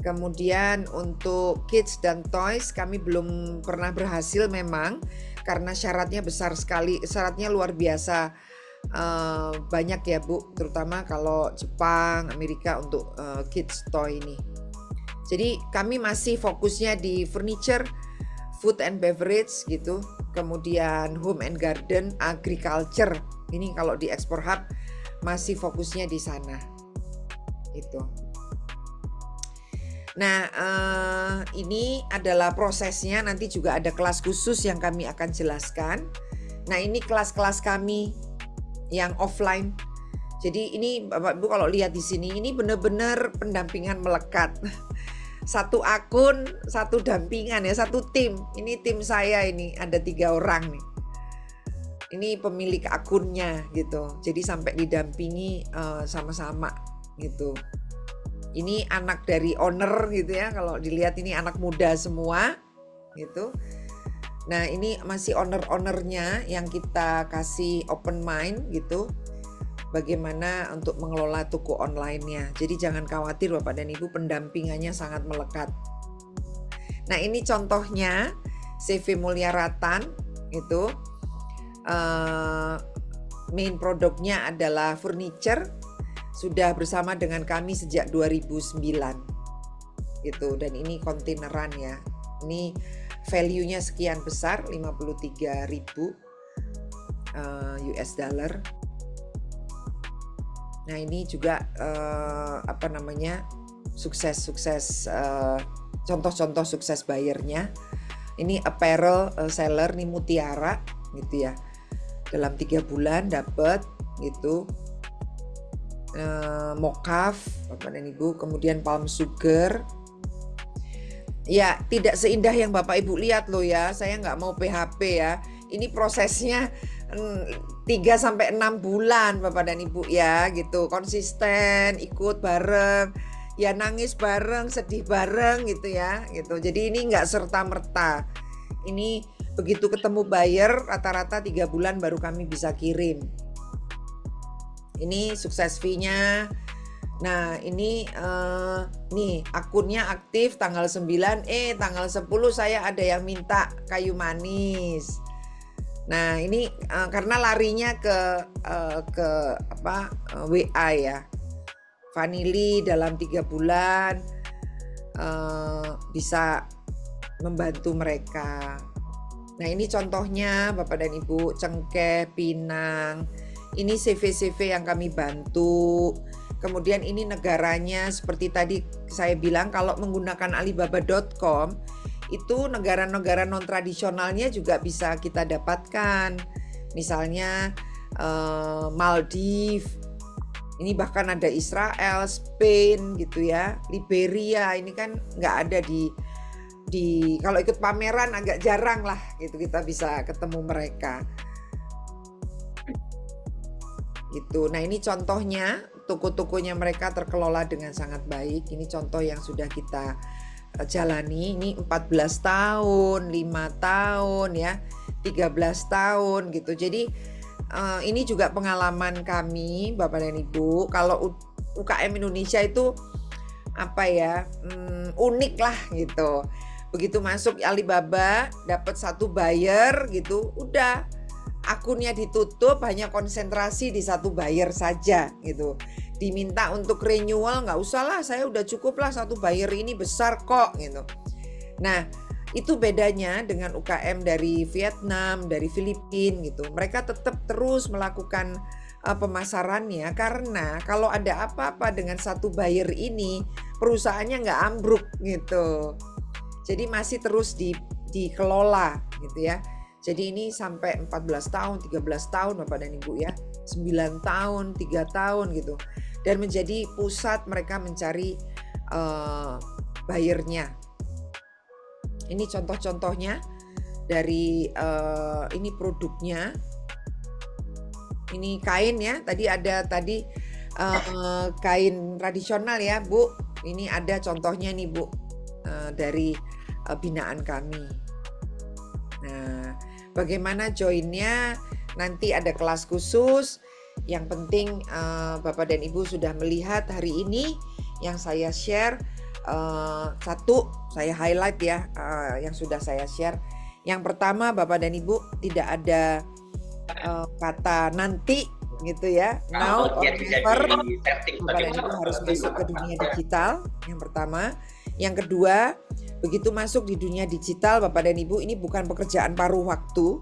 Kemudian untuk kids dan toys kami belum pernah berhasil memang karena syaratnya besar sekali, syaratnya luar biasa banyak ya Bu, terutama kalau Jepang, Amerika untuk kids toy ini. Jadi kami masih fokusnya di furniture, food and beverage gitu, kemudian home and garden, agriculture. Ini kalau di Export Hub masih fokusnya di sana. Gitu. Nah, ini adalah prosesnya, nanti juga ada kelas khusus yang kami akan jelaskan. Nah, ini kelas-kelas kami yang offline. Jadi ini Bapak Ibu kalau lihat di sini, ini benar-benar pendampingan melekat. Satu akun, satu dampingan ya, satu tim. Ini tim saya ini, ada 3 orang nih. Ini pemilik akunnya gitu. Jadi sampai didampingi sama-sama gitu. Ini anak dari owner gitu ya. Kalau dilihat ini anak muda semua gitu. Nah ini masih owner-ownernya yang kita kasih open mind gitu. Bagaimana untuk mengelola toko online-nya. Jadi jangan khawatir Bapak dan Ibu, pendampingannya sangat melekat. Nah ini contohnya CV Mulyaratan itu main produknya adalah furniture, sudah bersama dengan kami sejak 2009 gitu, dan ini kontaineran ya. Ini value-nya sekian besar, 53.000 US dollar. Nah, ini juga sukses contoh-contoh sukses buyernya. Ini apparel seller nih Mutiara gitu ya. Dalam 3 bulan dapat gitu. Mokaf Bapak dan Ibu, kemudian Palm Sugar. Ya, tidak seindah yang Bapak Ibu lihat loh ya. Saya nggak mau PHP ya. Ini prosesnya 3-6 bulan Bapak dan Ibu ya gitu. Konsisten, ikut bareng, ya nangis bareng, sedih bareng gitu ya gitu. Jadi ini nggak serta-merta. Ini begitu ketemu buyer rata-rata 3 bulan baru kami bisa kirim. Ini sukses fee-nya. Nah, ini nih akunnya aktif tanggal 9, tanggal 10 saya ada yang minta kayu manis. Nah, ini karena larinya ke WA ya. Vanili dalam 3 bulan bisa membantu mereka. Nah, ini contohnya Bapak dan Ibu, Cengkeh, Pinang. Ini CV-CV yang kami bantu. Kemudian ini negaranya seperti tadi saya bilang, kalau menggunakan Alibaba.com itu negara-negara non-tradisionalnya juga bisa kita dapatkan. Misalnya Maldives, ini bahkan ada Israel, Spain gitu ya, Liberia. Ini kan nggak ada di kalau ikut pameran agak jarang lah gitu kita bisa ketemu mereka. Gitu. Nah, ini contohnya toko-tokonya mereka terkelola dengan sangat baik. Ini contoh yang sudah kita jalani. Ini 14 tahun, 5 tahun ya, 13 tahun gitu. Jadi ini juga pengalaman kami Bapak dan Ibu. Kalau UKM Indonesia itu unik lah gitu. Begitu masuk Alibaba dapat 1 buyer gitu, udah akunnya ditutup, hanya konsentrasi di 1 buyer saja gitu. Diminta untuk renewal, nggak usah lah, saya udah cukup lah 1 buyer ini besar kok gitu. Nah, itu bedanya dengan UKM dari Vietnam, dari Filipina gitu. Mereka tetap terus melakukan pemasarannya, karena kalau ada apa-apa dengan 1 buyer ini, perusahaannya nggak ambruk gitu. Jadi masih terus dikelola gitu ya. Jadi ini sampai 14 tahun, 13 tahun Bapak dan Ibu ya, 9 tahun, 3 tahun gitu. Dan menjadi pusat mereka mencari buyernya. Ini contoh-contohnya dari ini produknya. Ini kain ya, tadi ada kain tradisional ya Bu. Ini ada contohnya nih Bu, dari binaan kami. Nah, bagaimana joinnya? Nanti ada kelas khusus. Yang penting Bapak dan Ibu sudah melihat hari ini yang saya share. Satu, saya highlight ya yang sudah saya share. Yang pertama, Bapak dan Ibu, tidak ada kata nanti gitu ya. Now or never. Bapak dan Ibu harus masuk ke dunia digital. Yang pertama. Yang kedua, begitu masuk di dunia digital Bapak dan Ibu, ini bukan pekerjaan paruh waktu.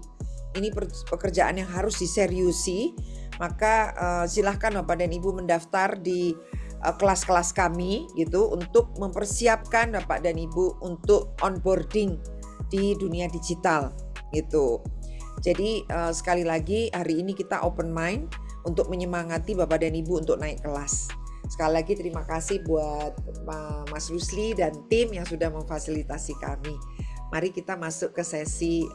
Ini pekerjaan yang harus diseriusi. Maka silahkan Bapak dan Ibu mendaftar di kelas-kelas kami gitu untuk mempersiapkan Bapak dan Ibu untuk onboarding di dunia digital gitu. Jadi sekali lagi hari ini kita open mind untuk menyemangati Bapak dan Ibu untuk naik kelas. Sekali lagi terima kasih buat Mas Rusli dan tim yang sudah memfasilitasi kami. Mari kita masuk ke sesi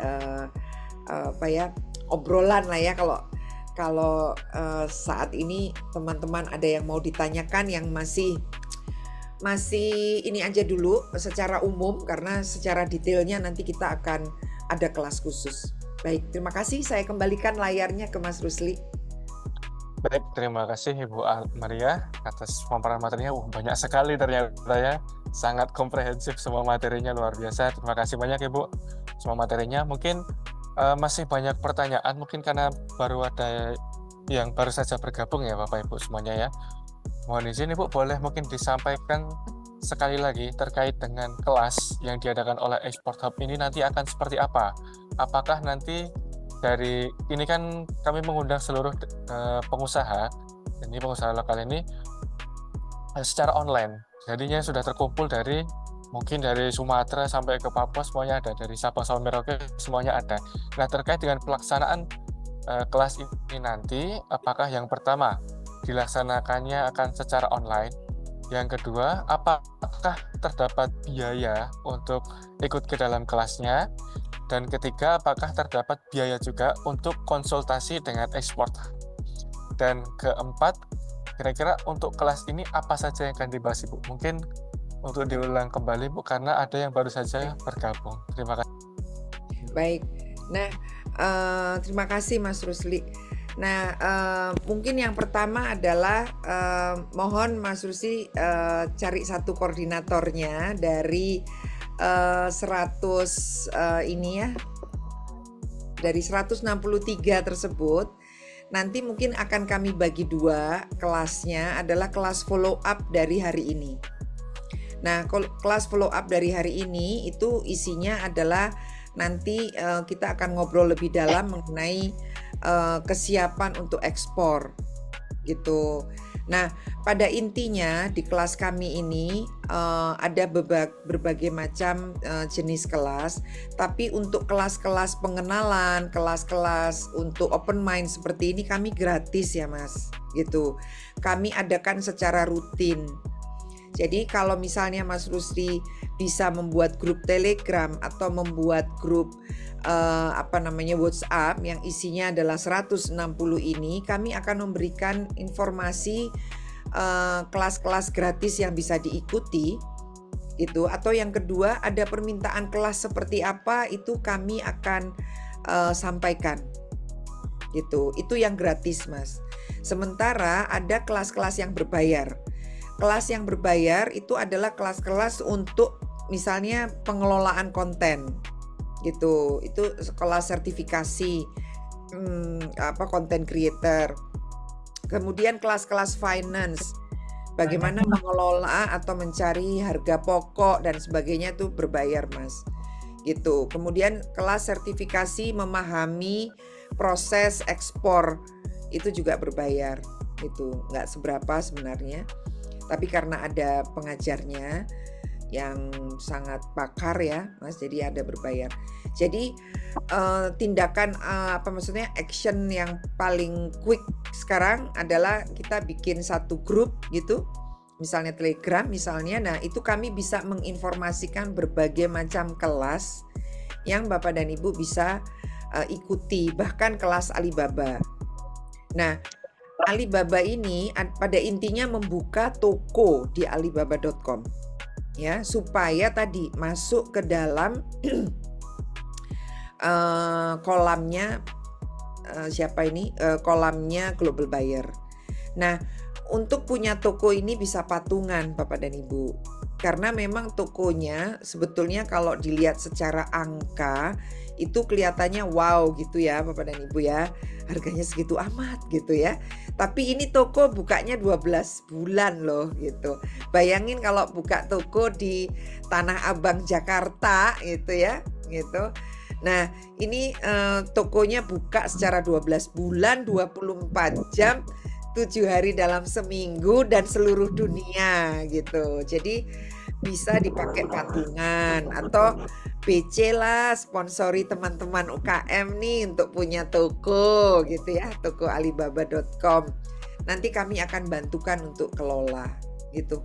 obrolan lah ya. Kalau saat ini teman-teman ada yang mau ditanyakan yang masih ini aja dulu secara umum, karena secara detailnya nanti kita akan ada kelas khusus. Baik, terima kasih. Saya kembalikan layarnya ke Mas Rusli. Baik, terima kasih Ibu Maria atas pemaparan materinya. Banyak sekali ternyata ya. Sangat komprehensif semua materinya, luar biasa. Terima kasih banyak Ibu semua materinya. Mungkin masih banyak pertanyaan, mungkin karena baru ada yang baru saja bergabung ya Bapak Ibu semuanya ya. Mohon izin Ibu, boleh mungkin disampaikan sekali lagi terkait dengan kelas yang diadakan oleh Export Hub ini nanti akan seperti apa? Apakah nanti dari ini kan kami mengundang seluruh pengusaha, ini pengusaha lokal ini secara online. Jadinya sudah terkumpul dari mungkin dari Sumatera sampai ke Papua semuanya ada, dari Sabang sampai Merauke semuanya ada. Nah, terkait dengan pelaksanaan kelas ini nanti, apakah yang pertama dilaksanakannya akan secara online? Yang kedua, apakah terdapat biaya untuk ikut ke dalam kelasnya? Dan ketiga, apakah terdapat biaya juga untuk konsultasi dengan Export? Dan keempat, kira-kira untuk kelas ini apa saja yang akan dibahas Ibu? Mungkin untuk diulang kembali Bu, karena ada yang baru saja bergabung. Terima kasih. Baik, nah terima kasih Mas Rusli. Nah mungkin yang pertama adalah mohon Mas Rusli cari satu koordinatornya dari 100 ini ya, dari 163 tersebut. Nanti mungkin akan kami bagi dua, kelasnya adalah kelas follow up dari hari ini. Nah, kelas follow up dari hari ini itu isinya adalah nanti kita akan ngobrol lebih dalam mengenai kesiapan untuk ekspor gitu. Nah, pada intinya di kelas kami ini ada berbagai macam jenis kelas, tapi untuk kelas-kelas pengenalan, kelas-kelas untuk open mind seperti ini kami gratis ya Mas, gitu. Kami adakan secara rutin. Jadi kalau misalnya Mas Rusli bisa membuat grup Telegram atau membuat grup WhatsApp yang isinya adalah 160 ini, kami akan memberikan informasi kelas-kelas gratis yang bisa diikuti gitu. Atau yang kedua, ada permintaan kelas seperti apa, itu kami akan sampaikan gitu. Itu yang gratis Mas. Sementara ada kelas-kelas yang berbayar. Kelas yang berbayar itu adalah kelas-kelas untuk misalnya pengelolaan konten gitu. Itu kelas sertifikasi content creator. Kemudian kelas-kelas finance, bagaimana mengelola atau mencari harga pokok dan sebagainya itu berbayar Mas. Gitu. Kemudian kelas sertifikasi memahami proses ekspor itu juga berbayar. Itu nggak seberapa sebenarnya. Tapi karena ada pengajarnya yang sangat pakar ya Mas, jadi ada berbayar. Jadi tindakan action yang paling quick sekarang adalah kita bikin satu grup gitu, misalnya Telegram misalnya. Nah itu kami bisa menginformasikan berbagai macam kelas yang Bapak dan Ibu bisa ikuti, bahkan kelas Alibaba. Nah Alibaba ini pada intinya membuka toko di alibaba.com ya, supaya tadi masuk ke dalam kolamnya kolamnya global buyer. Nah, untuk punya toko ini bisa patungan Bapak dan Ibu. Karena memang tokonya sebetulnya kalau dilihat secara angka itu kelihatannya wow gitu ya Bapak dan Ibu ya. Harganya segitu amat gitu ya. Tapi ini toko bukanya 12 bulan loh gitu. Bayangin kalau buka toko di Tanah Abang Jakarta gitu ya, gitu. Nah, ini tokonya buka secara 12 bulan, 24 jam, 7 hari dalam seminggu dan seluruh dunia gitu. Jadi bisa dipakai patungan atau BC lah, sponsori teman-teman UKM nih untuk punya toko gitu ya, toko alibaba.com. Nanti kami akan bantukan untuk kelola gitu.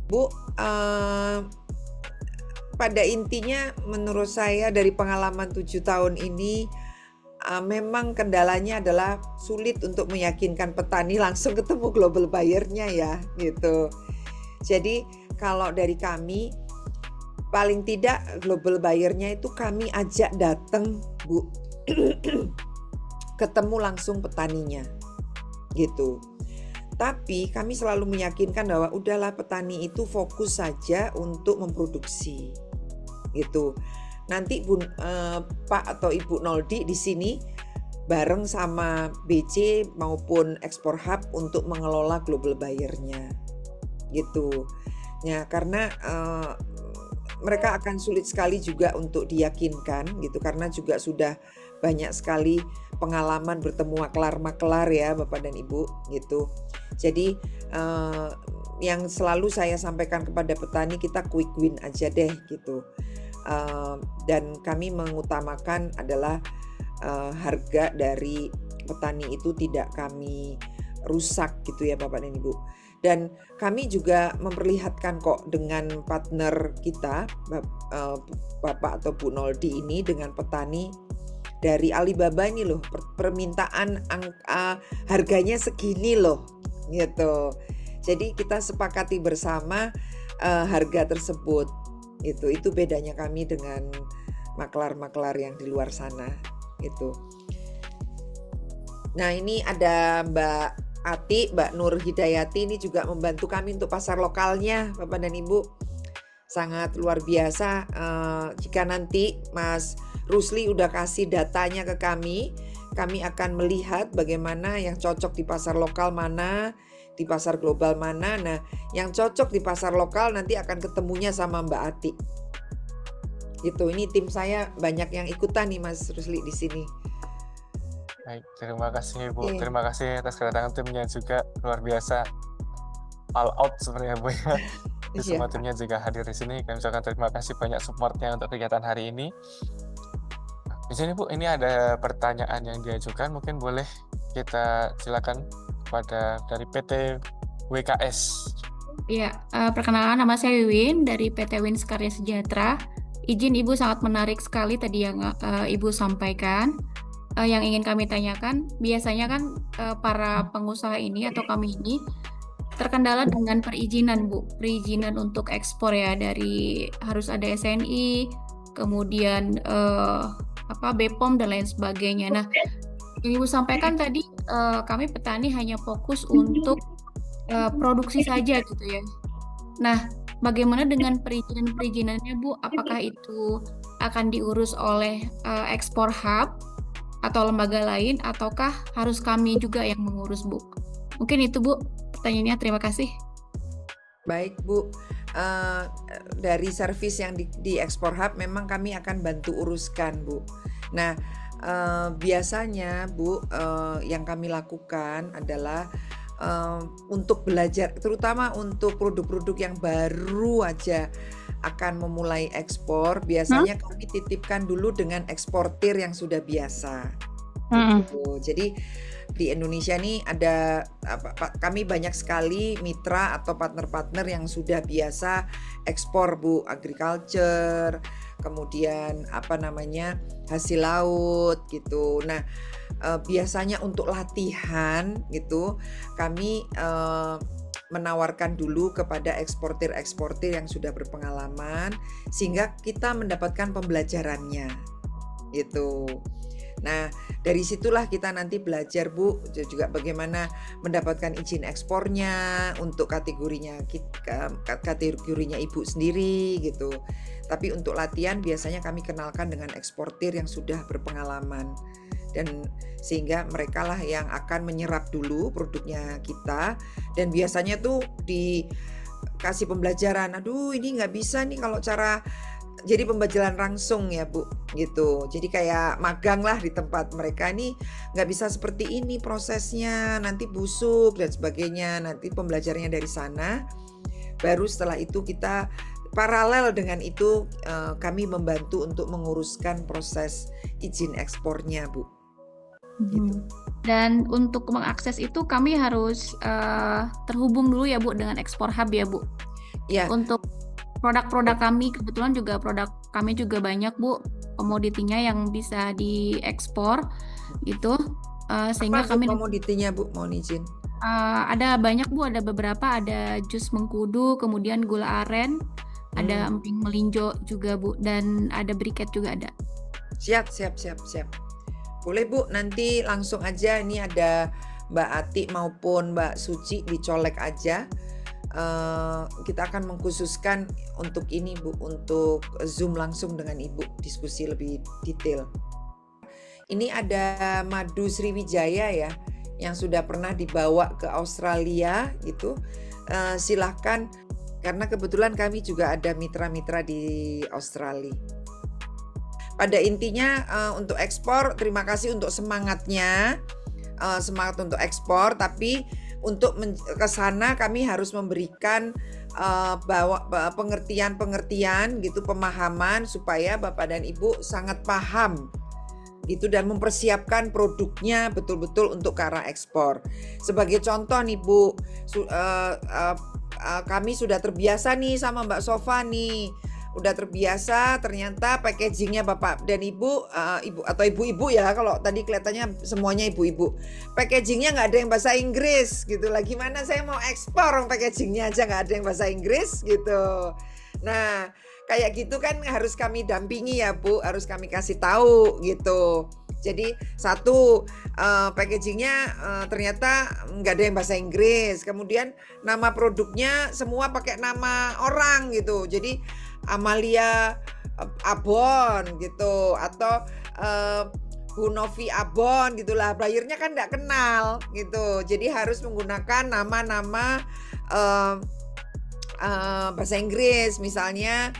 Bu, pada intinya menurut saya dari pengalaman 7 tahun ini memang kendalanya adalah sulit untuk meyakinkan petani langsung ketemu global buyer-nya ya gitu. Jadi kalau dari kami paling tidak global buyer-nya itu kami ajak datang Bu, ketemu langsung petaninya gitu. Tapi kami selalu meyakinkan bahwa udahlah petani itu fokus saja untuk memproduksi gitu. nanti Pak atau Ibu Noldi di sini bareng sama BC maupun Ekspor Hub untuk mengelola global buyer-nya gitu. Ya, karena mereka akan sulit sekali juga untuk diyakinkan gitu, karena juga sudah banyak sekali pengalaman bertemu maklar-maklar ya Bapak dan Ibu gitu. Jadi yang selalu saya sampaikan kepada petani, kita quick win aja deh gitu. Dan kami mengutamakan adalah harga dari petani itu tidak kami rusak gitu ya Bapak dan Ibu. Dan kami juga memperlihatkan kok dengan partner kita, Bapak atau Bu Noldi ini, dengan petani dari Alibaba ini loh, permintaan harganya segini loh gitu. Jadi kita sepakati bersama harga tersebut. Itu bedanya kami dengan maklar-maklar yang di luar sana itu. Nah, ini ada Mbak Ati, Mbak Nur Hidayati ini juga membantu kami untuk pasar lokalnya, Bapak dan Ibu. Sangat luar biasa. Jika nanti Mas Rusli udah kasih datanya ke kami akan melihat bagaimana yang cocok di pasar lokal mana, di pasar global mana. Nah, yang cocok di pasar lokal nanti akan ketemunya sama Mbak Ati. Gitu. Ini tim saya banyak yang ikutan nih Mas Rusli di sini. Baik, terima kasih Bu. Oke. Terima kasih atas kedatangan timnya juga luar biasa. All out sebenarnya Bu ya. Di semua timnya juga hadir di sini. Kami ucapkan terima kasih banyak supportnya untuk kegiatan hari ini. Di sini Bu, ini ada pertanyaan yang diajukan. Mungkin boleh kita silakan kepada dari PT WKS. Ya, perkenalkan nama saya Wiwin dari PT Wins Karya Sejahtera. Izin Ibu, sangat menarik sekali tadi yang Ibu sampaikan. Yang ingin kami tanyakan, biasanya kan para pengusaha ini atau kami ini terkendala dengan perizinan Bu, perizinan untuk ekspor ya, dari harus ada SNI, kemudian BPOM dan lain sebagainya. Nah, yang Ibu sampaikan tadi kami petani hanya fokus untuk produksi saja gitu ya. Nah, bagaimana dengan perizinan-perizinannya Bu? Apakah itu akan diurus oleh Ekspor Hub atau lembaga lain, ataukah harus kami juga yang mengurus Bu? Mungkin itu Bu pertanyaannya, terima kasih. Baik Bu, dari servis yang di Ekspor Hub memang kami akan bantu uruskan Bu. Nah, biasanya Bu, yang kami lakukan adalah untuk belajar, terutama untuk produk-produk yang baru aja akan memulai ekspor, biasanya kami titipkan dulu dengan eksportir yang sudah biasa. Gitu. Jadi di Indonesia nih ada kami banyak sekali mitra atau partner-partner yang sudah biasa ekspor Bu, agriculture, kemudian hasil laut gitu. Nah, biasanya untuk latihan gitu kami menawarkan dulu kepada eksportir yang sudah berpengalaman sehingga kita mendapatkan pembelajarannya gitu. Nah, dari situlah kita nanti belajar Bu juga bagaimana mendapatkan izin ekspornya untuk kategorinya Ibu sendiri gitu. Tapi untuk latihan biasanya kami kenalkan dengan eksportir yang sudah berpengalaman, dan sehingga mereka lah yang akan menyerap dulu produknya kita, dan biasanya tuh dikasih pembelajaran, aduh ini nggak bisa nih kalau cara, jadi pembelajaran langsung ya Bu gitu. Jadi kayak magang lah di tempat mereka, nih nggak bisa seperti ini prosesnya, nanti busuk dan sebagainya. Nanti pembelajarannya dari sana. Baru setelah itu kita paralel dengan itu kami membantu untuk menguruskan proses izin ekspornya Bu. Gitu. Dan untuk mengakses itu kami harus terhubung dulu ya Bu dengan Ekspor Hub ya Bu. Ya. Untuk produk-produk kami, kebetulan juga produk kami juga banyak Bu, komoditinya yang bisa diekspor itu, sehingga apa kami komoditinya Bu, mohon izin? Ada banyak Bu, ada beberapa, ada jus mengkudu, kemudian gula aren, ada emping melinjo juga Bu, dan ada briket juga ada. Siap. Boleh Bu, nanti langsung aja, ini ada Mbak Ati maupun Mbak Suci, dicolek aja kita akan mengkhususkan untuk ini Bu, untuk Zoom langsung dengan Ibu, diskusi lebih detail. Ini ada madu Sriwijaya ya, yang sudah pernah dibawa ke Australia gitu. Silahkan, karena kebetulan kami juga ada mitra-mitra di Australia. Pada intinya untuk ekspor, terima kasih untuk semangatnya, semangat untuk ekspor, tapi untuk ke sana kami harus memberikan pengertian gitu, pemahaman supaya Bapak dan Ibu sangat paham gitu dan mempersiapkan produknya betul-betul untuk ke arah ekspor. Sebagai contoh nih Bu, kami sudah terbiasa nih sama Mbak Sofa nih. Udah terbiasa, ternyata packagingnya Bapak dan Ibu, ibu atau ibu-ibu ya, kalau tadi kelihatannya semuanya ibu-ibu. Packagingnya nggak ada yang bahasa Inggris gitu lah. Gimana saya mau ekspor, packagingnya aja nggak ada yang bahasa Inggris gitu. Nah, kayak gitu kan harus kami dampingi ya Bu, harus kami kasih tahu gitu. Jadi satu, packagingnya ternyata nggak ada yang bahasa Inggris. Kemudian nama produknya semua pakai nama orang gitu. Jadi Amalia Abon gitu, atau Bu Novi Abon gitulah. Bayarnya kan nggak kenal gitu. Jadi harus menggunakan nama-nama bahasa Inggris, misalnya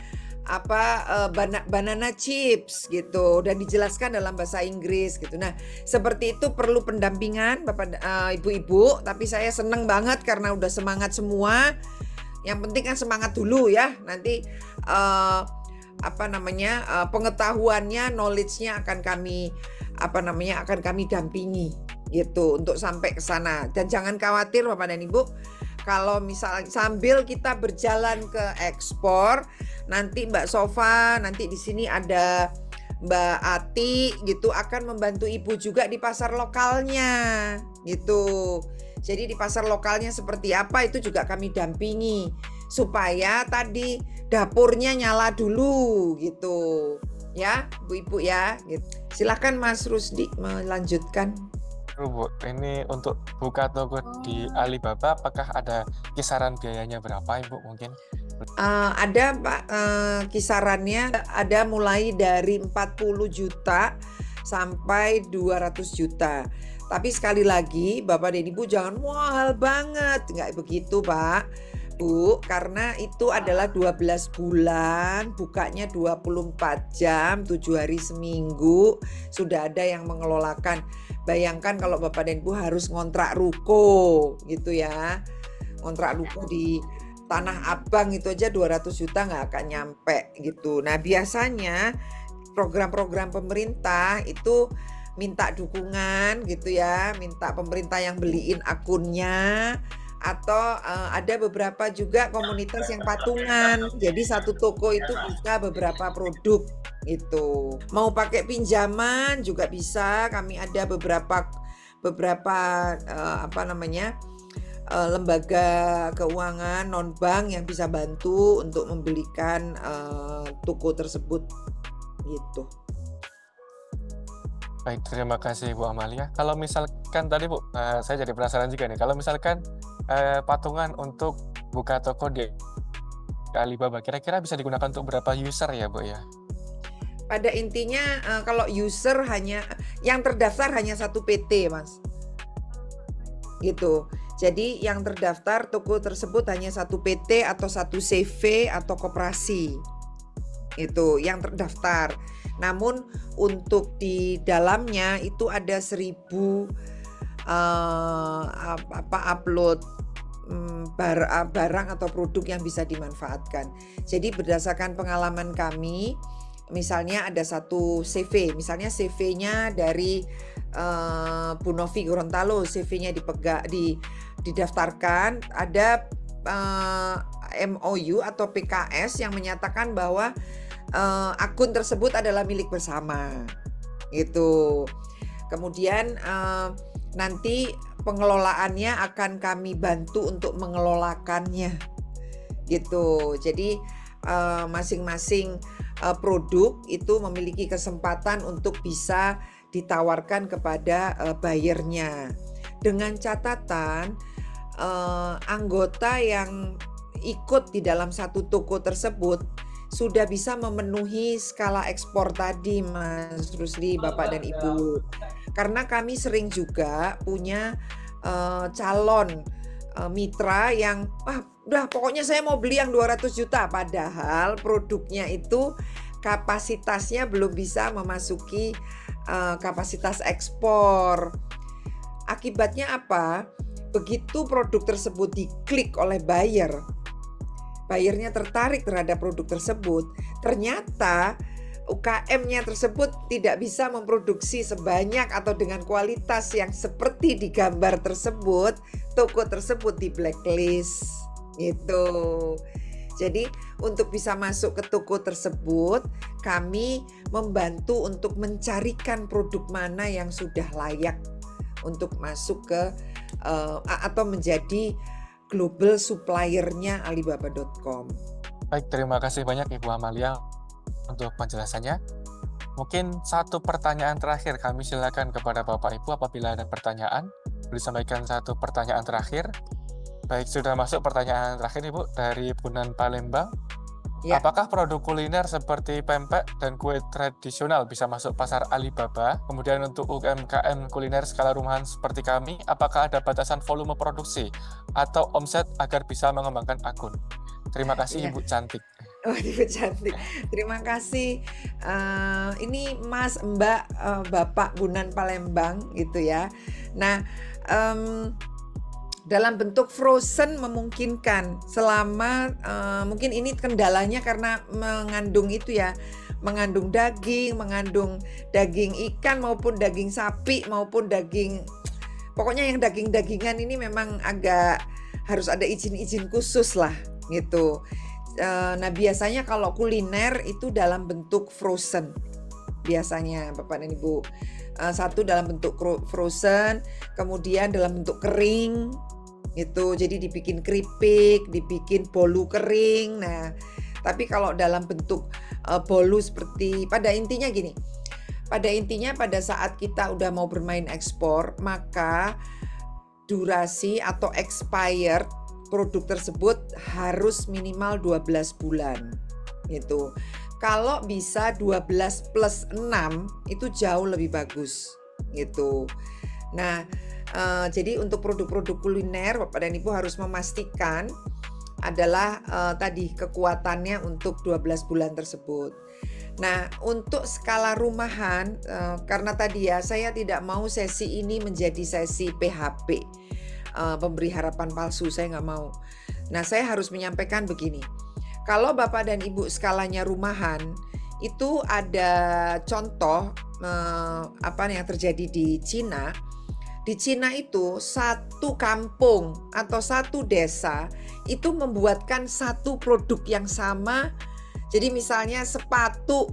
banana chips gitu, dan dijelaskan dalam bahasa Inggris gitu. Nah, seperti itu perlu pendampingan Bapak Ibu-ibu, tapi saya seneng banget karena udah semangat semua. Yang penting kan semangat dulu ya. Nanti pengetahuannya, knowledge-nya akan kami akan kami dampingi gitu untuk sampai ke sana. Dan jangan khawatir Bapak dan Ibu, kalau misalnya sambil kita berjalan ke ekspor, nanti Mbak Sofa, nanti di sini ada Mbak Ati gitu akan membantu Ibu juga di pasar lokalnya gitu. Jadi di pasar lokalnya seperti apa itu juga kami dampingi supaya tadi dapurnya nyala dulu gitu. Ya, Bu-ibu ya. Gitu. Silakan Mas Rusdi melanjutkan. Bu, ini untuk buka toko di Alibaba, apakah ada kisaran biayanya berapa Ibu mungkin? Ada Pak, kisarannya ada mulai dari 40 juta sampai 200 juta. Tapi sekali lagi Bapak dan Ibu jangan mahal banget, nggak begitu Pak Bu, karena itu adalah 12 bulan, bukanya 24 jam, 7 hari seminggu, sudah ada yang mengelolakan. Bayangkan kalau Bapak dan Ibu harus ngontrak ruko gitu ya, ngontrak ruko di Tanah Abang itu aja 200 juta nggak akan nyampe gitu. Nah biasanya program-program pemerintah itu minta dukungan gitu ya, minta pemerintah yang beliin akunnya, atau ada beberapa juga komunitas yang patungan. Jadi satu toko itu bisa beberapa produk gitu. Mau pakai pinjaman juga bisa. Kami ada beberapa lembaga keuangan non bank yang bisa bantu untuk membelikan toko tersebut gitu. Baik, terima kasih Bu Amalia. Kalau misalkan tadi Bu, saya jadi penasaran juga nih. Kalau misalkan patungan untuk buka toko di Alibaba, kira-kira bisa digunakan untuk berapa user ya Bu ya? Pada intinya kalau user hanya yang terdaftar hanya satu PT Mas. Gitu. Jadi yang terdaftar toko tersebut hanya satu PT atau satu CV atau koperasi. Itu yang terdaftar. Namun untuk di dalamnya itu ada 1000 upload barang atau produk yang bisa dimanfaatkan. Jadi berdasarkan pengalaman kami, misalnya ada satu CV, misalnya CV-nya dari Bu Novi Gorontalo, CV-nya didaftarkan, ada MOU atau PKS yang menyatakan bahwa akun tersebut adalah milik bersama gitu. Kemudian nanti pengelolaannya akan kami bantu untuk mengelolakannya gitu. Jadi masing-masing produk itu memiliki kesempatan untuk bisa ditawarkan kepada buyernya, dengan catatan anggota yang ikut di dalam satu toko tersebut sudah bisa memenuhi skala ekspor tadi, Mas Rusli, Bapak dan Ibu. Karena kami sering juga punya calon mitra yang udah pokoknya saya mau beli yang 200 juta, padahal produknya itu kapasitasnya belum bisa memasuki kapasitas ekspor. Akibatnya apa? Begitu produk tersebut diklik oleh buyernya tertarik terhadap produk tersebut, ternyata UKM-nya tersebut tidak bisa memproduksi sebanyak atau dengan kualitas yang seperti di gambar tersebut, toko tersebut di blacklist gitu. Jadi untuk bisa masuk ke toko tersebut, kami membantu untuk mencarikan produk mana yang sudah layak untuk masuk ke atau menjadi global supplier-nya Alibaba.com. Baik, terima kasih banyak Ibu Amalia untuk penjelasannya. Mungkin satu pertanyaan terakhir, kami silakan kepada Bapak Ibu apabila ada pertanyaan, boleh sampaikan satu pertanyaan terakhir. Baik, sudah masuk pertanyaan terakhir Ibu dari Bunan Palembang. Ya. Apakah produk kuliner seperti pempek dan kue tradisional bisa masuk pasar Alibaba? Kemudian untuk UMKM kuliner skala rumahan seperti kami, apakah ada batasan volume produksi atau omset agar bisa mengembangkan akun? Terima kasih Ya. Ibu cantik. Oh, Ibu cantik. Terima kasih. Ini Mas, Mbak, Bapak Bunan Palembang gitu ya. Nah, dalam bentuk frozen memungkinkan selama mungkin ini kendalanya karena mengandung itu ya, mengandung daging ikan maupun daging sapi maupun daging, pokoknya yang daging-dagingan ini memang agak harus ada izin-izin khusus lah gitu. Nah biasanya kalau kuliner itu dalam bentuk frozen biasanya Bapak dan Ibu. Satu dalam bentuk frozen, kemudian dalam bentuk kering gitu, jadi dibikin keripik, dibikin bolu kering. Nah, tapi kalau dalam bentuk bolu seperti, pada intinya pada saat kita udah mau bermain ekspor, maka durasi atau expired produk tersebut harus minimal 12 bulan gitu. Kalau bisa 12 plus 6 itu jauh lebih bagus gitu. Nah, jadi untuk produk-produk kuliner Bapak dan Ibu harus memastikan adalah tadi kekuatannya untuk 12 bulan tersebut. Nah, untuk skala rumahan, karena tadi ya saya tidak mau sesi ini menjadi sesi PHP, pemberi harapan palsu, saya nggak mau. Nah, saya harus menyampaikan begini. Kalau Bapak dan Ibu skalanya rumahan, itu ada contoh apa yang terjadi di Cina. Di Cina itu satu kampung atau satu desa itu membuatkan satu produk yang sama. Jadi misalnya sepatu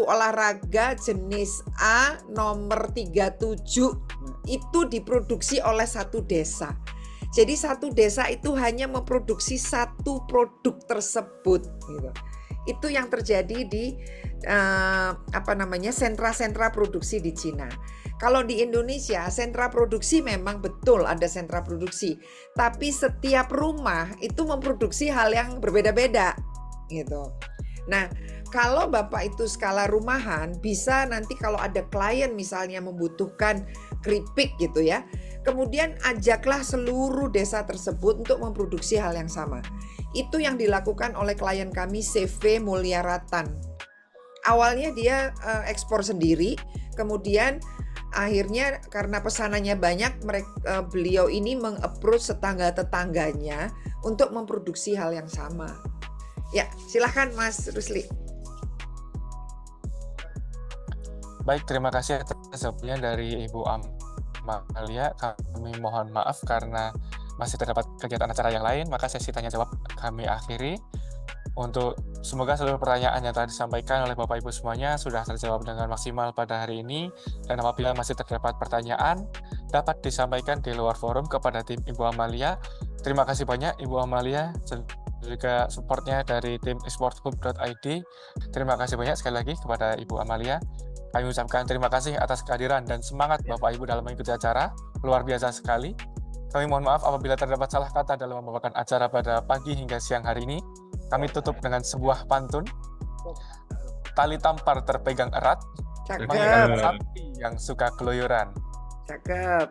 olahraga jenis A nomor 37 itu diproduksi oleh satu desa. Jadi satu desa itu hanya memproduksi satu produk tersebut gitu. Itu yang terjadi di sentra-sentra produksi di Cina. Kalau di Indonesia sentra produksi memang betul ada sentra produksi, tapi setiap rumah itu memproduksi hal yang berbeda-beda gitu. Nah, kalau Bapak itu skala rumahan, bisa nanti kalau ada klien misalnya membutuhkan keripik gitu ya, kemudian ajaklah seluruh desa tersebut untuk memproduksi hal yang sama. Itu yang dilakukan oleh klien kami CV Mulyaratan. Awalnya dia ekspor sendiri, kemudian akhirnya karena pesanannya banyak, beliau ini meng-approach tetangga-tetangganya untuk memproduksi hal yang sama. Ya, silahkan Mas Rusli. Baik, terima kasih atas jawabannya dari Ibu Amalia. Kami mohon maaf karena masih terdapat kegiatan acara yang lain, maka sesi tanya jawab kami akhiri. Untuk semoga seluruh pertanyaan yang telah disampaikan oleh Bapak Ibu semuanya sudah terjawab dengan maksimal pada hari ini, dan apabila masih terdapat pertanyaan dapat disampaikan di luar forum kepada tim Ibu Amalia. Terima kasih banyak Ibu Amalia, juga supportnya dari tim esporthub.id. Terima kasih banyak sekali lagi kepada Ibu Amalia. Kami ucapkan terima kasih atas kehadiran dan semangat Bapak Ibu dalam mengikuti acara, luar biasa sekali. Kami mohon maaf apabila terdapat salah kata dalam membawakan acara pada pagi hingga siang hari ini. Kami tutup dengan sebuah pantun. Tali tampar terpegang erat, bagaikan Cakep, sapi yang suka keluyuran. cakep,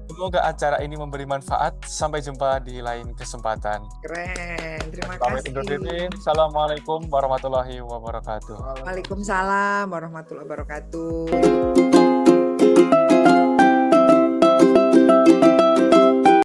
Semoga acara ini memberi manfaat. Sampai jumpa di lain kesempatan. keren. Terima Pamit undur diri. kasih. Assalamualaikum warahmatullahi wabarakatuh. Waalaikumsalam warahmatullahi wabarakatuh.